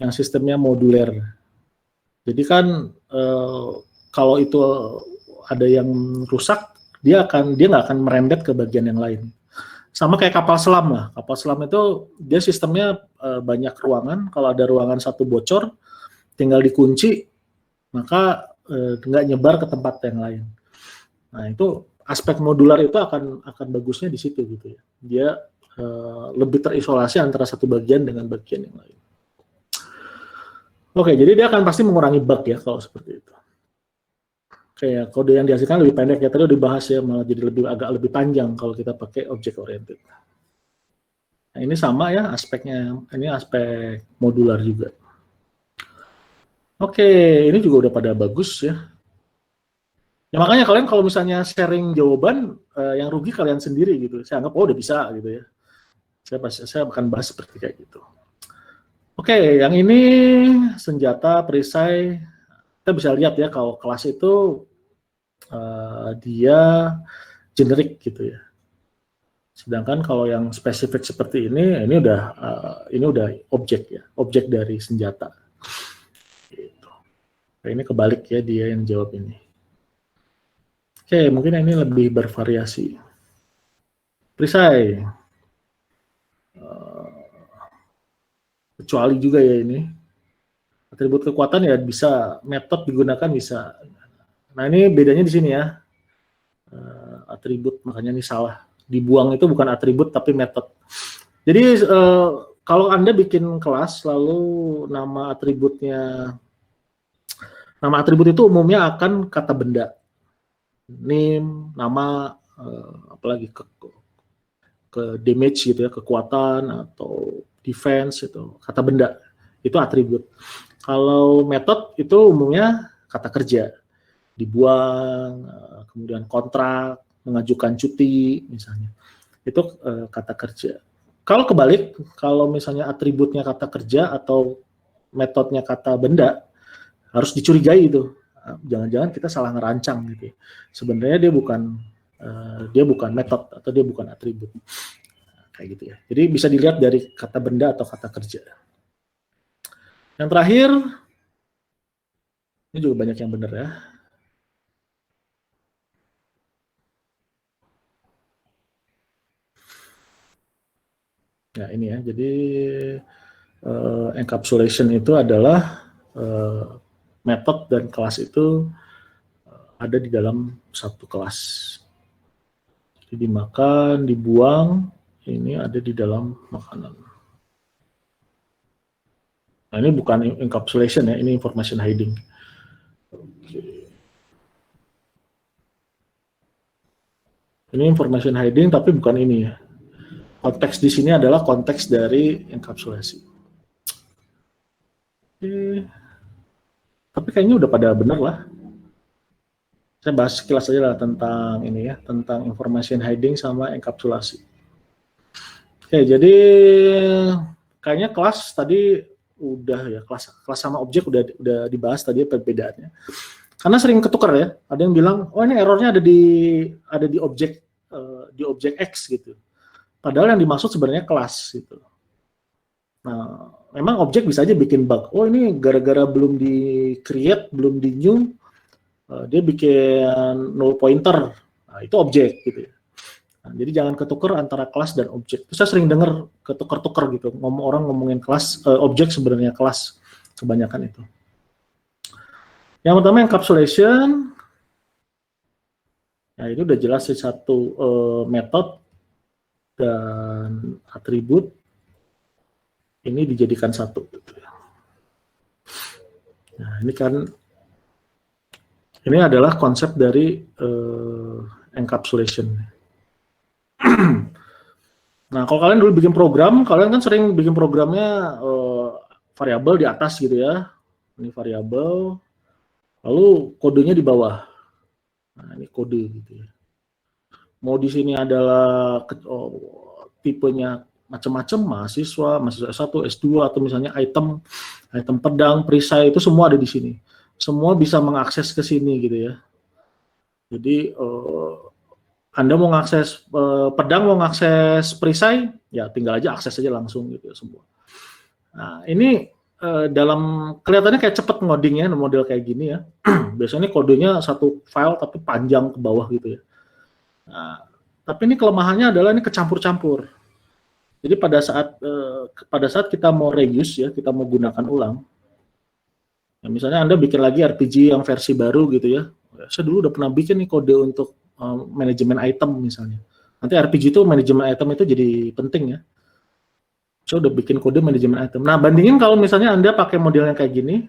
yang sistemnya moduler. Jadi kan kalau itu ada yang rusak, dia nggak akan merembet ke bagian yang lain. Sama kayak kapal selam lah. Kapal selam itu dia sistemnya banyak ruangan. Kalau ada ruangan satu bocor, tinggal dikunci, maka nggak nyebar ke tempat yang lain. Nah itu aspek modular itu akan bagusnya di situ gitu ya. Dia lebih terisolasi antara satu bagian dengan bagian yang lain. Oke, jadi dia akan pasti mengurangi bug ya kalau seperti itu. Kayak kode yang dihasilkan lebih pendek ya, tadi udah dibahas ya, malah jadi agak lebih panjang kalau kita pakai object oriented. Nah, ini sama ya aspeknya, ini aspek modular juga. Oke, ini juga udah pada bagus ya. Ya makanya kalian kalau misalnya sharing jawaban, yang rugi kalian sendiri gitu. Saya anggap, oh udah bisa gitu ya. Saya akan bahas seperti kayak gitu. Oke, yang ini senjata, perisai. Kita bisa lihat ya kalau kelas itu dia generik gitu ya. Sedangkan kalau yang spesifik seperti ini udah objek ya, objek dari senjata. Gitu. Nah, ini kebalik ya dia yang jawab ini. Oke, mungkin ini lebih bervariasi. Perisai. Kecuali juga ya ini. Atribut kekuatan ya bisa, metode digunakan bisa. Nah ini bedanya di sini ya. Atribut, makanya ini salah. Dibuang itu bukan atribut tapi metode. Jadi kalau Anda bikin kelas lalu nama atribut itu umumnya akan kata benda. Name, nama, apalagi ke damage gitu ya, kekuatan atau defense itu kata benda, itu atribut. Kalau metode itu umumnya kata kerja, dibuang, kemudian kontrak, mengajukan cuti misalnya, itu kata kerja. Kalau kebalik, kalau misalnya atributnya kata kerja atau metodenya kata benda, harus dicurigai itu. Jangan-jangan kita salah ngerancang gitu. Sebenarnya dia bukan metode atau dia bukan atribut. Kayak gitu ya. Jadi bisa dilihat dari kata benda atau kata kerja. Yang terakhir, ini juga banyak yang benar ya. Nah ini ya, jadi encapsulation itu adalah metode dan kelas itu ada di dalam satu kelas. Jadi dimakan, dibuang, ini ada di dalam makanan. Nah ini bukan encapsulation ya, ini information hiding. Oke. Ini information hiding tapi bukan ini ya. Konteks di sini adalah konteks dari enkapsulasi. Oke. Tapi kayaknya udah pada benar lah. Saya bahas sekilas aja lah tentang ini ya, tentang information hiding sama enkapsulasi. Oke, jadi kayaknya kelas tadi udah ya, kelas sama objek udah dibahas tadi perbedaannya. Karena sering ketukar ya. Ada yang bilang, oh ini errornya ada di objek X gitu. Padahal yang dimaksud sebenarnya kelas gitu. Nah, memang objek bisa aja bikin bug. Oh ini gara-gara belum di-create, belum di-new, dia bikin null pointer. Nah, itu objek gitu ya. Nah, jadi jangan ketukar antara kelas dan objek. Terus saya sering dengar ketukar-tukar gitu. Orang ngomongin kelas, objek sebenarnya kelas. Kebanyakan itu. Yang pertama encapsulation. Nah ini udah jelas sih satu metode dan atribut. Ini dijadikan satu. Nah, ini adalah konsep dari encapsulation. Nah, kalau kalian dulu bikin program, kalian kan sering bikin programnya variabel di atas gitu ya. Ini variabel, lalu kodenya di bawah. Nah, ini kode gitu ya. Mau di sini adalah tipenya macam-macam, mahasiswa S1, S2 atau misalnya item pedang, perisai itu semua ada di sini. Semua bisa mengakses ke sini gitu ya. Jadi Anda mau ngakses pedang, mau ngakses perisai, ya tinggal aja akses aja langsung gitu ya semua. Nah, ini dalam kelihatannya kayak cepet ngodingnya model kayak gini ya. Biasanya kodenya satu file tapi panjang ke bawah gitu ya. Nah, tapi ini kelemahannya adalah ini kecampur-campur. Jadi pada saat kita mau reuse ya, kita mau gunakan ulang. Ya, misalnya Anda bikin lagi RPG yang versi baru gitu ya. Saya dulu udah pernah bikin nih kode untuk manajemen item misalnya. Nanti RPG itu manajemen item itu jadi penting ya. Saya udah bikin kode manajemen item. Nah, bandingin kalau misalnya Anda pakai model yang kayak gini,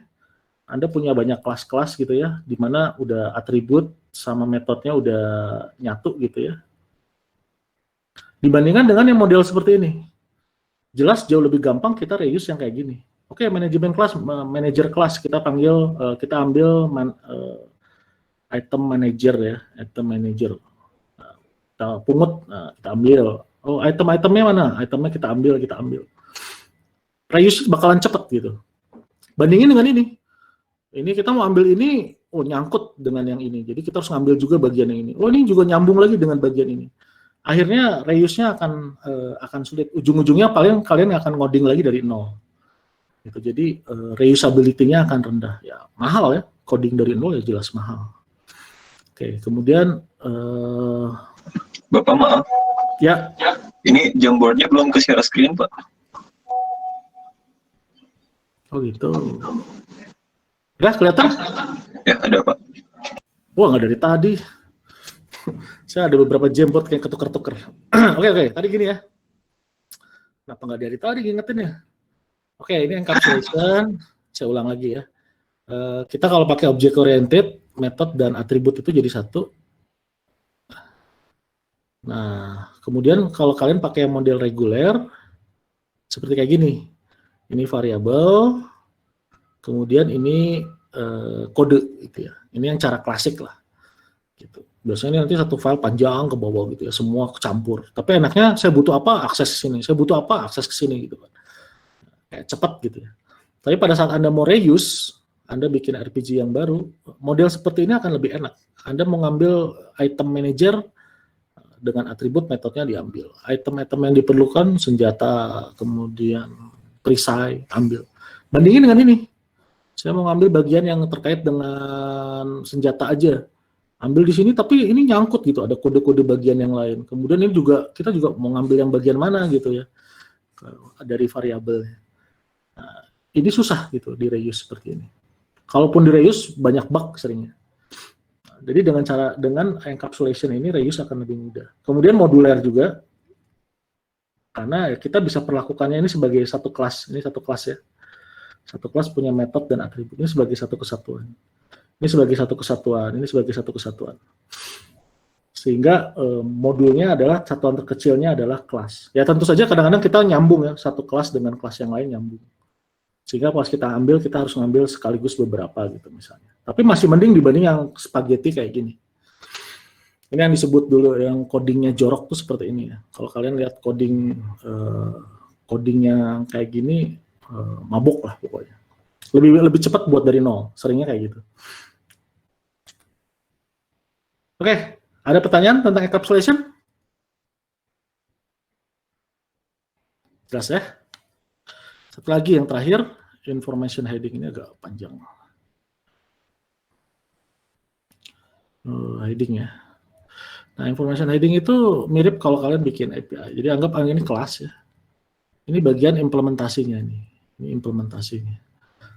Anda punya banyak kelas-kelas gitu ya, di mana udah atribut sama metodenya udah nyatu gitu ya. Dibandingkan dengan yang model seperti ini. Jelas jauh lebih gampang kita reuse yang kayak gini. Oke, manajemen kelas, manajer kelas kita panggil, kita ambil item manager ya, item manager. Kita pungut, kita ambil. Oh, item-itemnya mana? Itemnya kita ambil. Reuse bakalan cepet gitu. Bandingin dengan ini. Ini kita mau ambil ini, oh nyangkut dengan yang ini. Jadi kita harus ngambil juga bagian yang ini. Oh, ini juga nyambung lagi dengan bagian ini. Akhirnya reuse-nya akan sulit. Ujung-ujungnya paling kalian akan ngoding lagi dari nol. Gitu. Jadi reusability-nya akan rendah. Ya, mahal ya. Coding dari nol ya jelas mahal. Oke, kemudian Bapak maaf. Ya. Ini Jamboardnya belum ke share screen, Pak. Oh gitu. Ya, kelihatan? Ya, ada, Pak. Wah, nggak dari tadi. Saya ada beberapa Jamboard kayak ketuker-tuker. Oke, tadi gini ya. Kenapa nggak dari tadi ngingetinnya? Oke, ini encapsulation. Saya ulang lagi ya. Kita kalau pakai object oriented, metode dan atribut itu jadi satu. Nah, kemudian kalau kalian pakai model reguler, seperti kayak gini. Ini variabel, kemudian ini kode, gitu ya. Ini yang cara klasik lah. Gitu. Biasanya nanti satu file panjang ke bawah gitu ya, semua kecampur. Tapi enaknya saya butuh apa, akses ke sini. Saya butuh apa, akses ke sini gitu kan. Kayak cepat gitu ya. Tapi pada saat Anda mau reuse, Anda bikin RPG yang baru, model seperti ini akan lebih enak. Anda mau ngambil item manager dengan atribut, metodenya diambil. Item-item yang diperlukan, senjata, kemudian perisai, ambil. Bandingin dengan ini. Saya mau ngambil bagian yang terkait dengan senjata aja. Ambil di sini, tapi ini nyangkut gitu, ada kode-kode bagian yang lain. Kemudian ini juga, kita juga mau ngambil yang bagian mana gitu ya, dari variabelnya. Nah, ini susah gitu, di reuse seperti ini. Kalaupun di reuse, banyak bug seringnya. Jadi dengan encapsulation ini, reuse akan lebih mudah. Kemudian modular juga, karena kita bisa perlakukannya ini sebagai satu kelas. Ini satu kelas ya. Satu kelas punya metode dan atribut. Ini sebagai satu kesatuan. Ini sebagai satu kesatuan. Ini sebagai satu kesatuan. Sehingga modulnya adalah, satuan terkecilnya adalah kelas. Ya tentu saja kadang-kadang kita nyambung ya, satu kelas dengan kelas yang lain nyambung. Sehingga pas kita ambil, kita harus ngambil sekaligus beberapa gitu misalnya. Tapi masih mending dibanding yang spaghetti kayak gini. Ini yang disebut dulu, yang codingnya jorok tuh seperti ini ya. Kalau kalian lihat codingnya kayak gini, mabuk lah pokoknya. Lebih cepat buat dari nol, seringnya kayak gitu. Oke, ada pertanyaan tentang encapsulation? Jelas ya? Satu lagi yang terakhir, information heading ini agak panjang. Heading ya. Nah, information heading itu mirip kalau kalian bikin API. Jadi anggap ini kelas ya. Ini bagian implementasinya nih. Ini implementasinya.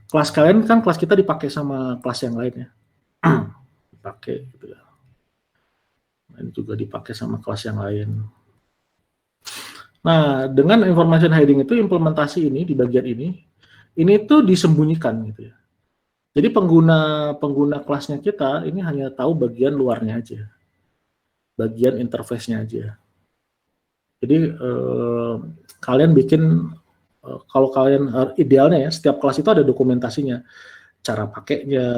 Kelas kalian kan, kelas kita dipakai sama kelas yang lain ya. Dipakai gitu ya. Ini juga dipakai sama kelas yang lain. Nah, dengan information heading itu, implementasi ini di bagian ini tuh disembunyikan gitu ya. Jadi pengguna kelasnya kita ini hanya tahu bagian luarnya aja, bagian interface-nya aja. Jadi kalian bikin, kalau kalian idealnya ya, setiap kelas itu ada dokumentasinya, cara pakainya,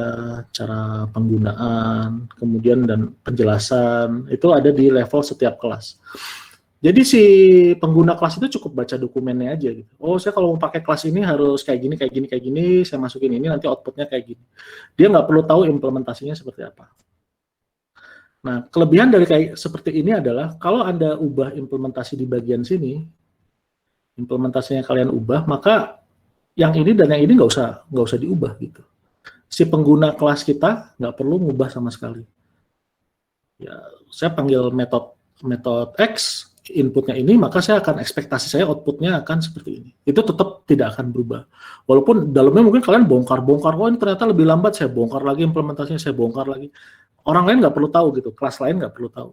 cara penggunaan, kemudian dan penjelasan itu ada di level setiap kelas. Jadi si pengguna kelas itu cukup baca dokumennya aja gitu. Oh, saya kalau mau pakai kelas ini harus kayak gini, saya masukin ini, nanti outputnya kayak gini. Dia nggak perlu tahu implementasinya seperti apa. Nah, kelebihan dari kayak seperti ini adalah kalau Anda ubah implementasi di bagian sini, implementasinya kalian ubah, maka yang ini dan yang ini nggak usah diubah gitu. Si pengguna kelas kita nggak perlu ngubah sama sekali. Ya, saya panggil metode X, inputnya ini, maka saya akan ekspektasi saya outputnya akan seperti ini. Itu tetap tidak akan berubah. Walaupun dalamnya mungkin kalian bongkar-bongkar, oh ini ternyata lebih lambat, saya bongkar lagi implementasinya, saya bongkar lagi. Orang lain nggak perlu tahu gitu, kelas lain nggak perlu tahu.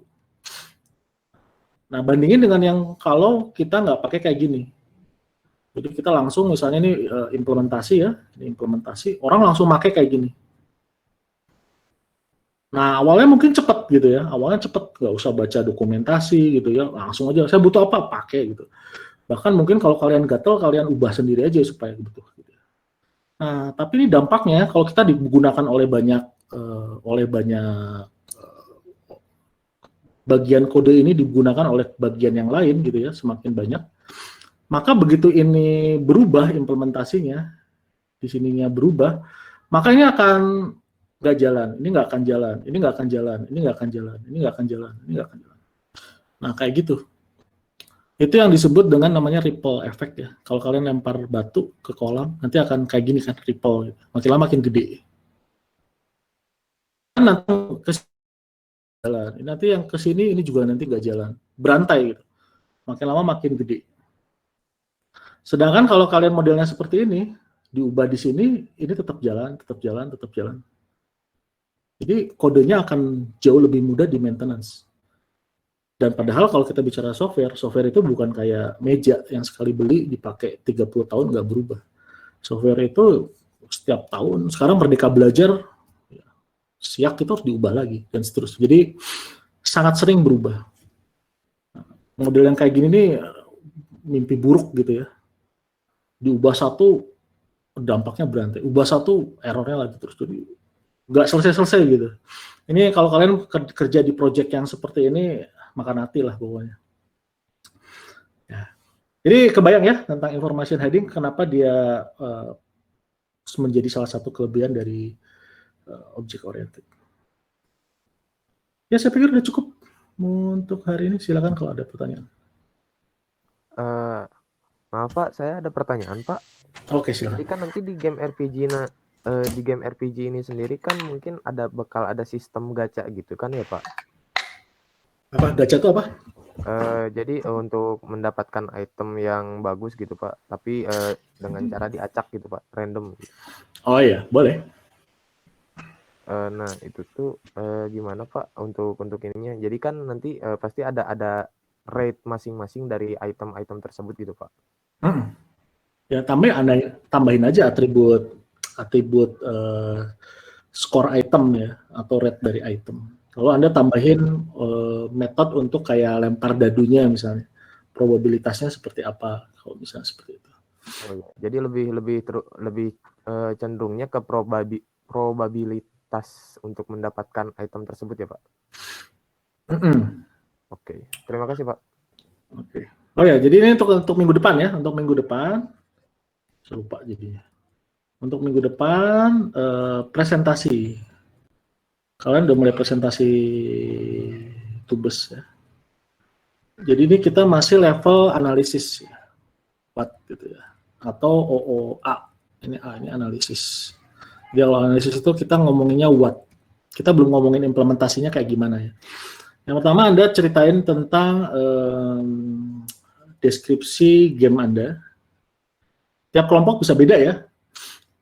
Nah, bandingin dengan yang kalau kita nggak pakai kayak gini. Jadi kita langsung misalnya ini implementasi ya, ini implementasi, orang langsung pakai kayak gini. Nah, awalnya mungkin cepat gitu ya, awalnya cepat, nggak usah baca dokumentasi gitu ya, langsung aja, saya butuh apa, pakai gitu. Bahkan mungkin kalau kalian gatel, kalian ubah sendiri aja supaya butuh. Gitu. Nah, tapi ini dampaknya kalau kita digunakan oleh banyak bagian kode ini digunakan oleh bagian yang lain gitu ya, semakin banyak, maka begitu ini berubah implementasinya, di sininya berubah, maka ini akan nggak jalan, ini nggak akan jalan, ini nggak akan jalan, ini nggak akan jalan, ini nggak akan jalan, ini nggak akan jalan. Nah, kayak gitu. Itu yang disebut dengan namanya ripple effect ya. Kalau kalian lempar batu ke kolam, nanti akan kayak gini kan, ripple. Gitu. Makin lama makin gede. Nanti ke jalan. Nanti yang ke sini ini juga nanti nggak jalan. Berantai gitu. Makin lama makin gede. Sedangkan kalau kalian modelnya seperti ini, diubah di sini, ini tetap jalan, tetap jalan, tetap jalan. Jadi kodenya akan jauh lebih mudah di maintenance. Dan padahal kalau kita bicara software itu bukan kayak meja yang sekali beli dipakai 30 tahun nggak berubah. Software itu setiap tahun, sekarang Merdeka Belajar, SIAK itu harus diubah lagi, dan seterusnya. Jadi sangat sering berubah. Model yang kayak gini nih, mimpi buruk gitu ya. Diubah satu, dampaknya berantai. Ubah satu, errornya lagi terus. Jadi nggak selesai-selesai gitu. Ini kalau kalian kerja di project yang seperti ini, makan hati lah pokoknya. Ya. Jadi kebayang ya tentang information hiding, kenapa dia menjadi salah satu kelebihan dari object oriented. Ya saya pikir udah cukup untuk hari ini. Silakan kalau ada pertanyaan. Maaf Pak, saya ada pertanyaan Pak. Oke, silakan. Jadi kan nanti di game RPG ini sendiri kan mungkin bakal ada sistem gacha gitu kan ya Pak? Apa gacha itu apa? Jadi untuk mendapatkan item yang bagus gitu Pak, tapi dengan cara diacak gitu Pak, random. Gitu. Oh iya, boleh. Nah itu tuh gimana Pak untuk ininya? Jadi kan nanti pasti ada rate masing-masing dari item-item tersebut gitu Pak. Ya tambahin aja atribut score item ya, atau rate dari item. Kalau Anda tambahin metode untuk kayak lempar dadunya misalnya, probabilitasnya seperti apa kalau misalnya seperti itu. Oh, iya. Jadi lebih cenderungnya ke probabilitas untuk mendapatkan item tersebut ya Pak. Oke, terima kasih Pak. Oke. Oh ya, jadi ini untuk minggu depan ya, untuk minggu depan. Saya lupa jadinya. Untuk minggu depan presentasi. Kalian udah mulai presentasi tubes ya. Jadi ini kita masih level analisis ya. What gitu ya. Atau OOA. Ini A, ini analisis. Di awal analisis itu kita ngomonginnya what. Kita belum ngomongin implementasinya kayak gimana ya. Yang pertama Anda ceritain tentang deskripsi game Anda. Tiap kelompok bisa beda ya.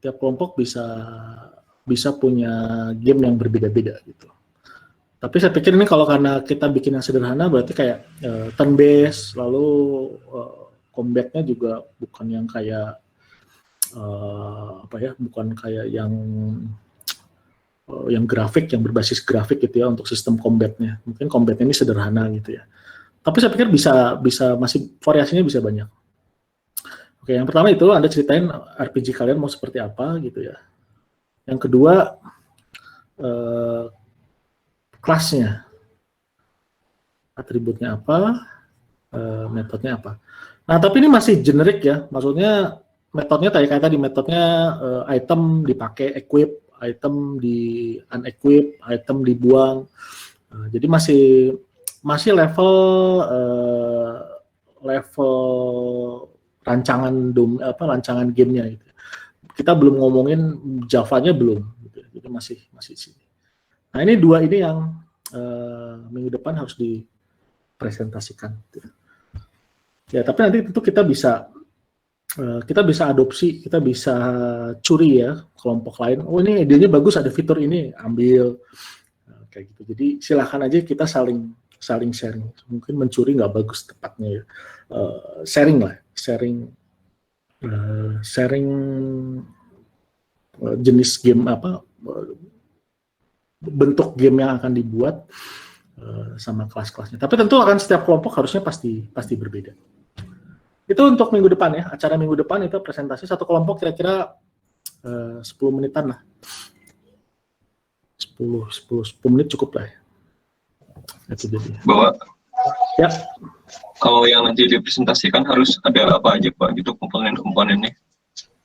Tiap kelompok bisa punya game yang berbeda-beda gitu. Tapi saya pikir ini kalau karena kita bikin yang sederhana berarti kayak turn based, lalu combat-nya juga bukan yang kayak bukan kayak yang grafik, yang berbasis grafik gitu ya untuk sistem combat-nya. Mungkin combat-nya ini sederhana gitu ya. Tapi saya pikir bisa masih variasinya bisa banyak. Oke, yang pertama itu Anda ceritain RPG kalian mau seperti apa gitu ya. Yang kedua, kelasnya, atributnya apa, metodenya apa. Nah, tapi ini masih generik ya, maksudnya metodenya kayak tadi, metodenya item dipakai equip, item di unequip, item dibuang, Jadi masih level rancangan gamenya gitu. Kita belum ngomongin Java-nya belum, gitu. Jadi masih sini. Nah ini dua ini yang minggu depan harus dipresentasikan. Gitu. Ya tapi nanti tentu kita bisa adopsi, kita bisa curi ya kelompok lain. Oh ini idenya bagus, ada fitur ini, ambil kayak gitu. Jadi silakan aja kita saling sharing. Mungkin mencuri nggak bagus tepatnya ya. Sharing jenis game bentuk game yang akan dibuat sama kelas-kelasnya. Tapi tentu akan setiap kelompok harusnya pasti berbeda. Itu untuk minggu depan ya, acara minggu depan itu presentasi satu kelompok kira-kira 10 menitan lah. 10 menit cukup lah ya. Itu jadi. Bahwa ya. Kalau yang nanti dipresentasikan harus ada apa aja Pak gitu komponen-komponennya?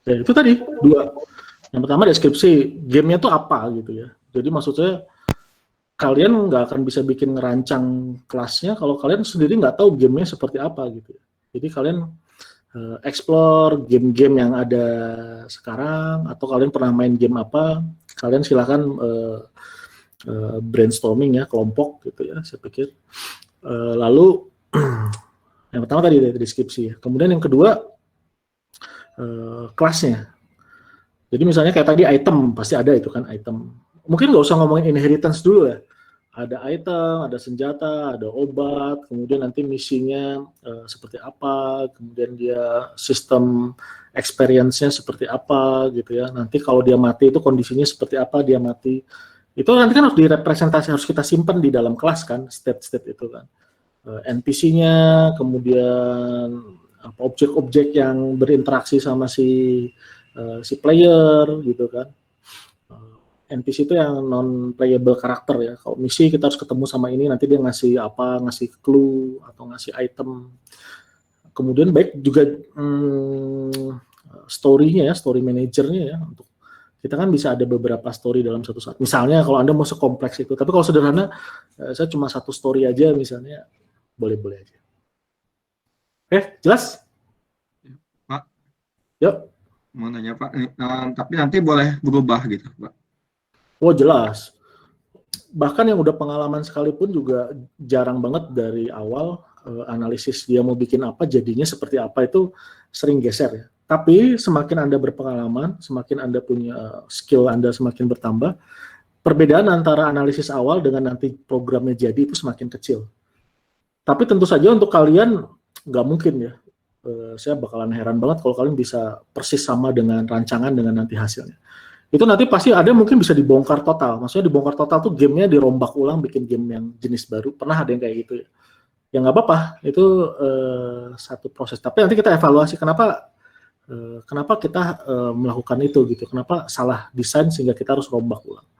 Ya itu tadi 2. Yang pertama deskripsi gamenya tuh apa gitu ya. Jadi maksudnya kalian nggak akan bisa bikin ngerancang kelasnya kalau kalian sendiri nggak tahu gamenya seperti apa gitu ya. Jadi kalian explore game-game yang ada sekarang atau kalian pernah main game apa, kalian silahkan brainstorming ya kelompok gitu ya saya pikir. Lalu yang pertama tadi deskripsi ya. Kemudian yang kedua kelasnya. Jadi misalnya kayak tadi item pasti ada itu kan item. Mungkin nggak usah ngomongin inheritance dulu ya. Ada item, ada senjata, ada obat, kemudian nanti misinya seperti apa, kemudian dia sistem experience-nya seperti apa gitu ya. Nanti kalau dia mati itu kondisinya seperti apa dia mati. Itu nanti kan harus direpresentasi, harus kita simpan di dalam kelas kan, state-state itu kan. NPC-nya, kemudian objek-objek yang berinteraksi sama si player gitu kan. NPC itu yang non-playable karakter ya. Kalau misi kita harus ketemu sama ini, nanti dia ngasih apa, ngasih clue atau ngasih item. Kemudian baik juga story-nya ya, story manager-nya ya. Untuk kita kan bisa ada beberapa story dalam satu saat. Misalnya kalau Anda mau sekompleks itu, tapi kalau sederhana, saya cuma satu story aja misalnya, boleh-boleh aja. Oke, jelas? Pak. Yuk. Mau nanya Pak, tapi nanti boleh berubah gitu Pak. Oh jelas, bahkan yang udah pengalaman sekalipun juga jarang banget dari awal analisis dia mau bikin apa, jadinya seperti apa itu sering geser ya. Tapi semakin Anda berpengalaman, semakin Anda punya skill Anda semakin bertambah, perbedaan antara analisis awal dengan nanti programnya jadi itu semakin kecil. Tapi tentu saja untuk kalian nggak mungkin ya, saya bakalan heran banget kalau kalian bisa persis sama dengan rancangan dengan nanti hasilnya. Itu nanti pasti ada mungkin bisa dibongkar total. Maksudnya dibongkar total tuh gamenya dirombak ulang, bikin game yang jenis baru. Pernah ada yang kayak gitu ya. Ya nggak apa-apa, itu satu proses. Tapi nanti kita evaluasi kenapa kita melakukan itu gitu. Kenapa salah desain sehingga kita harus rombak ulang.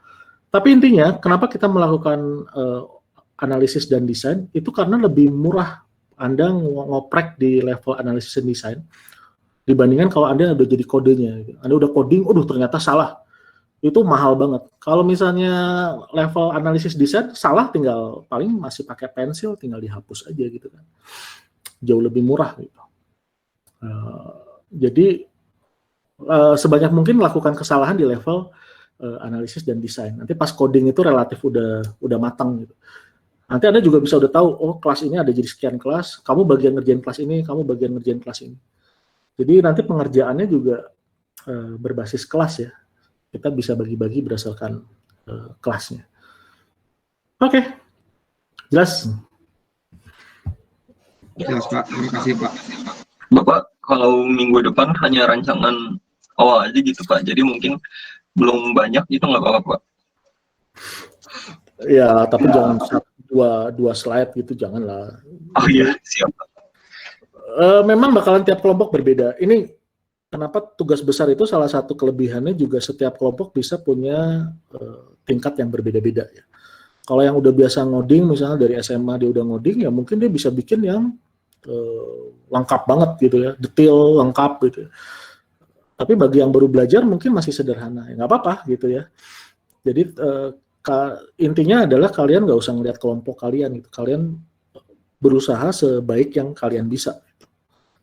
Tapi intinya kenapa kita melakukan analisis dan desain itu karena lebih murah Anda ngoprek di level analisis dan desain dibandingkan kalau Anda udah jadi kodenya. Anda udah coding, ternyata salah. Itu mahal banget. Kalau misalnya level analisis desain salah, tinggal paling masih pakai pensil, tinggal dihapus aja gitu kan. Jauh lebih murah gitu. Jadi sebanyak mungkin lakukan kesalahan di level analisis dan desain. Nanti pas coding itu relatif udah matang gitu. Nanti Anda juga bisa udah tahu, oh kelas ini ada jadi sekian kelas, kamu bagian ngerjain kelas ini, kamu bagian ngerjain kelas ini. Jadi nanti pengerjaannya juga berbasis kelas ya. Kita bisa bagi-bagi berdasarkan kelasnya. Oke. Jelas? Jelas Pak, terima kasih Pak. Bapak, kalau minggu depan hanya rancangan awal aja gitu Pak, jadi mungkin belum banyak itu nggak apa-apa Pak? Ya, tapi jangan dua slide gitu, janganlah. Oh iya, siap Pak. Memang bakalan tiap kelompok berbeda. Ini kenapa tugas besar itu salah satu kelebihannya juga setiap kelompok bisa punya tingkat yang berbeda-beda ya. Kalau yang udah biasa ngoding, misalnya dari SMA dia udah ngoding, ya mungkin dia bisa bikin yang lengkap banget gitu ya, detail lengkap gitu ya. Tapi bagi yang baru belajar mungkin masih sederhana, ya nggak apa-apa gitu ya. Jadi intinya adalah kalian nggak usah ngelihat kelompok kalian gitu. Kalian berusaha sebaik yang kalian bisa.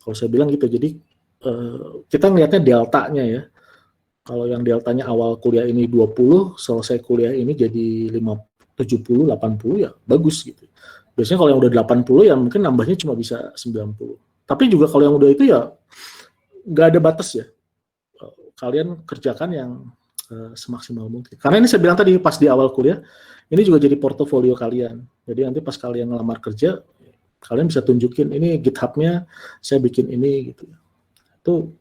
Kalau saya bilang gitu. Jadi kita ngelihatnya deltanya ya. Kalau yang deltanya awal kuliah ini 20, selesai kuliah ini jadi 70, 80 ya bagus gitu. Biasanya kalau yang udah 80 ya mungkin nambahnya cuma bisa 90. Tapi juga kalau yang udah itu ya nggak ada batas ya. Kalian kerjakan yang semaksimal mungkin. Karena ini saya bilang tadi pas di awal kuliah, ini juga jadi portofolio kalian. Jadi nanti pas kalian ngelamar kerja, kalian bisa tunjukin ini GitHub-nya saya bikin ini gitu. Itu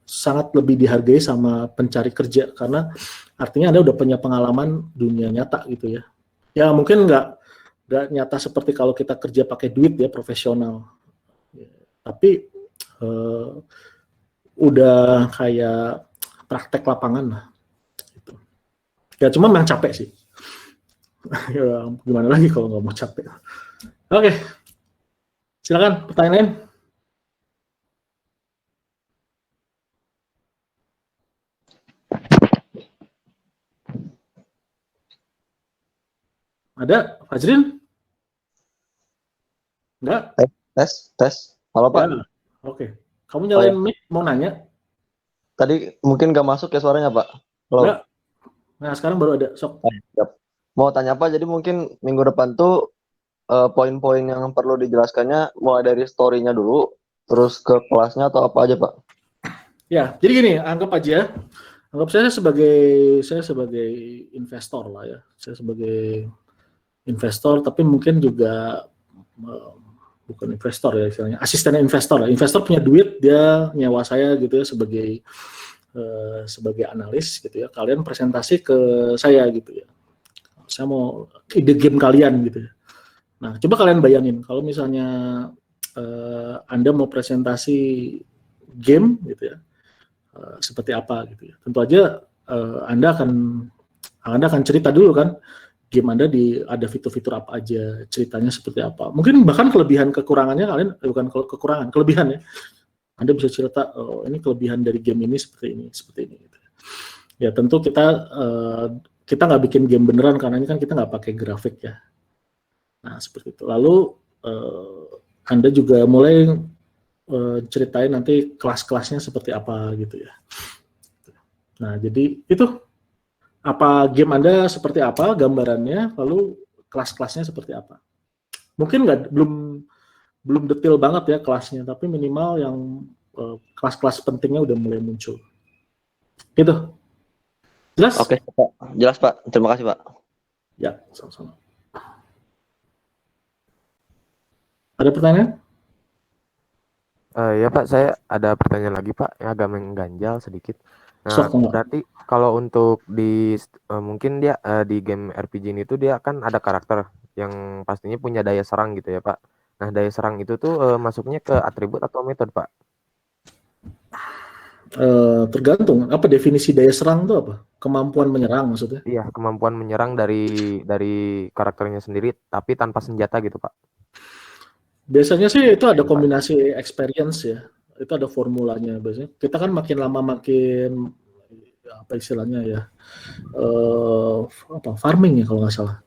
sangat lebih dihargai sama pencari kerja karena artinya Anda udah punya pengalaman dunia nyata gitu ya. Ya mungkin nggak nyata seperti kalau kita kerja pakai duit ya profesional. Tapi udah kayak praktek lapangan lah. Gitu. Ya cuma memang capek sih. Ya, gimana lagi kalau nggak mau capek. Oke. Silakan pertanyaan lain. Ada, Fajrin? Enggak? Tes. Halo Pak. Ya. Oke. Kamu nyalain mic, mau nanya? Tadi mungkin nggak masuk ya suaranya Pak. Halo. Enggak. Nah, sekarang baru ada. Sok. Mau tanya apa? Jadi mungkin minggu depan tuh poin-poin yang perlu dijelaskannya mulai dari story-nya dulu, terus ke kelasnya atau apa aja Pak? Ya, jadi gini, anggap aja. Anggap saya sebagai investor lah ya. Saya sebagai investor, tapi mungkin juga bukan investor ya istilahnya, asisten investor. Investor punya duit, dia nyewa saya gitu ya sebagai analis gitu ya. Kalian presentasi ke saya gitu ya. Saya mau ide game kalian gitu ya. Nah, coba kalian bayangin kalau misalnya Anda mau presentasi game gitu ya, seperti apa gitu ya. Tentu aja Anda akan cerita dulu kan. Game Anda ada fitur-fitur apa aja, ceritanya seperti apa. Mungkin bahkan kekurangannya kalian bukan kekurangan, kelebihan ya. Anda bisa cerita, oh, ini kelebihan dari game ini seperti ini. Gitu. Ya tentu kita nggak bikin game beneran karena ini kan kita nggak pakai grafik ya. Nah seperti itu. Lalu Anda juga mulai ceritain nanti kelas-kelasnya seperti apa gitu ya. Nah jadi itu. Apa game Anda seperti apa gambarannya, lalu kelas-kelasnya seperti apa. Mungkin belum detail banget ya kelasnya, tapi minimal yang kelas-kelas pentingnya udah mulai muncul. Gitu. Jelas? Oke, Pak. Jelas Pak. Terima kasih Pak. Ya, sama-sama. Ada pertanyaan? Ya Pak, saya ada pertanyaan lagi Pak, yang agak mengganjal sedikit. Nah, berarti kalau untuk mungkin dia di game RPG ini tuh dia kan ada karakter yang pastinya punya daya serang gitu ya Pak. Nah, daya serang itu tuh masuknya ke atribut atau metode Pak? Tergantung. Apa definisi daya serang itu apa? Kemampuan menyerang maksudnya? Iya, kemampuan menyerang dari karakternya sendiri, tapi tanpa senjata gitu Pak. Biasanya sih itu ada kombinasi experience ya. Itu ada formulanya biasanya. Kita kan makin lama makin apa istilahnya ya farming ya kalau nggak salah.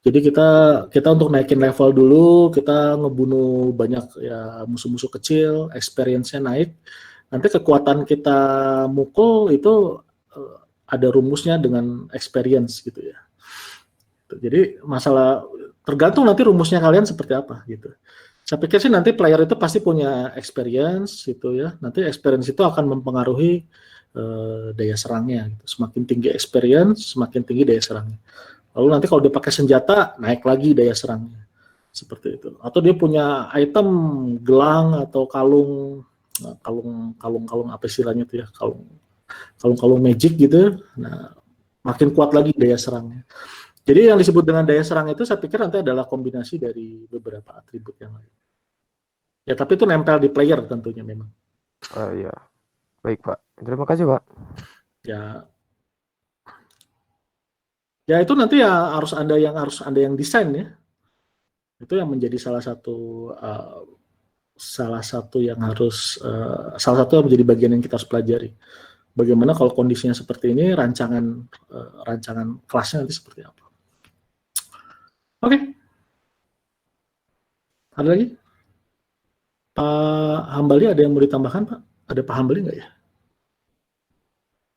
Jadi kita untuk naikin level dulu, kita ngebunuh banyak ya musuh-musuh kecil, experience-nya naik. Nanti kekuatan kita mukul itu ada rumusnya dengan experience gitu ya. Jadi masalah tergantung nanti rumusnya kalian seperti apa gitu. Saya pikir sih nanti player itu pasti punya experience gitu ya. Nanti experience itu akan mempengaruhi daya serangnya. Gitu. Semakin tinggi experience, semakin tinggi daya serangnya. Lalu nanti kalau dia pakai senjata, naik lagi daya serangnya. Seperti itu. Atau dia punya item gelang atau kalung apa istilahnya itu ya, kalung magic gitu. Nah, makin kuat lagi daya serangnya. Jadi yang disebut dengan daya serang itu saya pikir nanti adalah kombinasi dari beberapa atribut yang lain. Ya tapi itu nempel di player tentunya memang. Iya. Baik Pak. Terima kasih Pak. Ya itu nanti ya harus Anda yang desain ya. Itu yang menjadi salah satu yang menjadi bagian yang kita harus pelajari. bagaimana kalau kondisinya seperti ini, rancangan kelasnya nanti seperti apa. Oke. Ada lagi? Pak Hambali ada yang mau ditambahkan, Pak? Ada Pak Hambali nggak ya?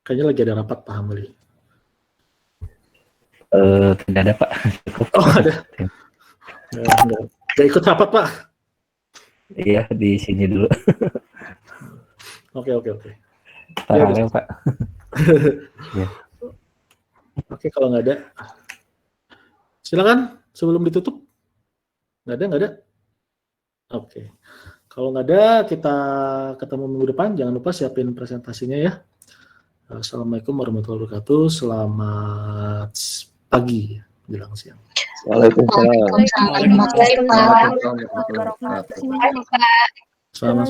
Kayaknya lagi ada rapat Pak Hambali. Tidak ada, Pak. Oh, ada. Nggak ikut rapat, Pak? Iya, di sini dulu. Oke. Paralel, Pak. Ya. Oke, kalau nggak ada, silakan sebelum ditutup. Nggak ada. Oke. Kalau nggak ada, kita ketemu minggu depan. Jangan lupa siapin presentasinya ya. Assalamualaikum warahmatullahi wabarakatuh. Selamat pagi menjelang siang. Waalaikumsalam. Waalaikumsalam. Waalaikumsalam. Waalaikumsalam. Selamat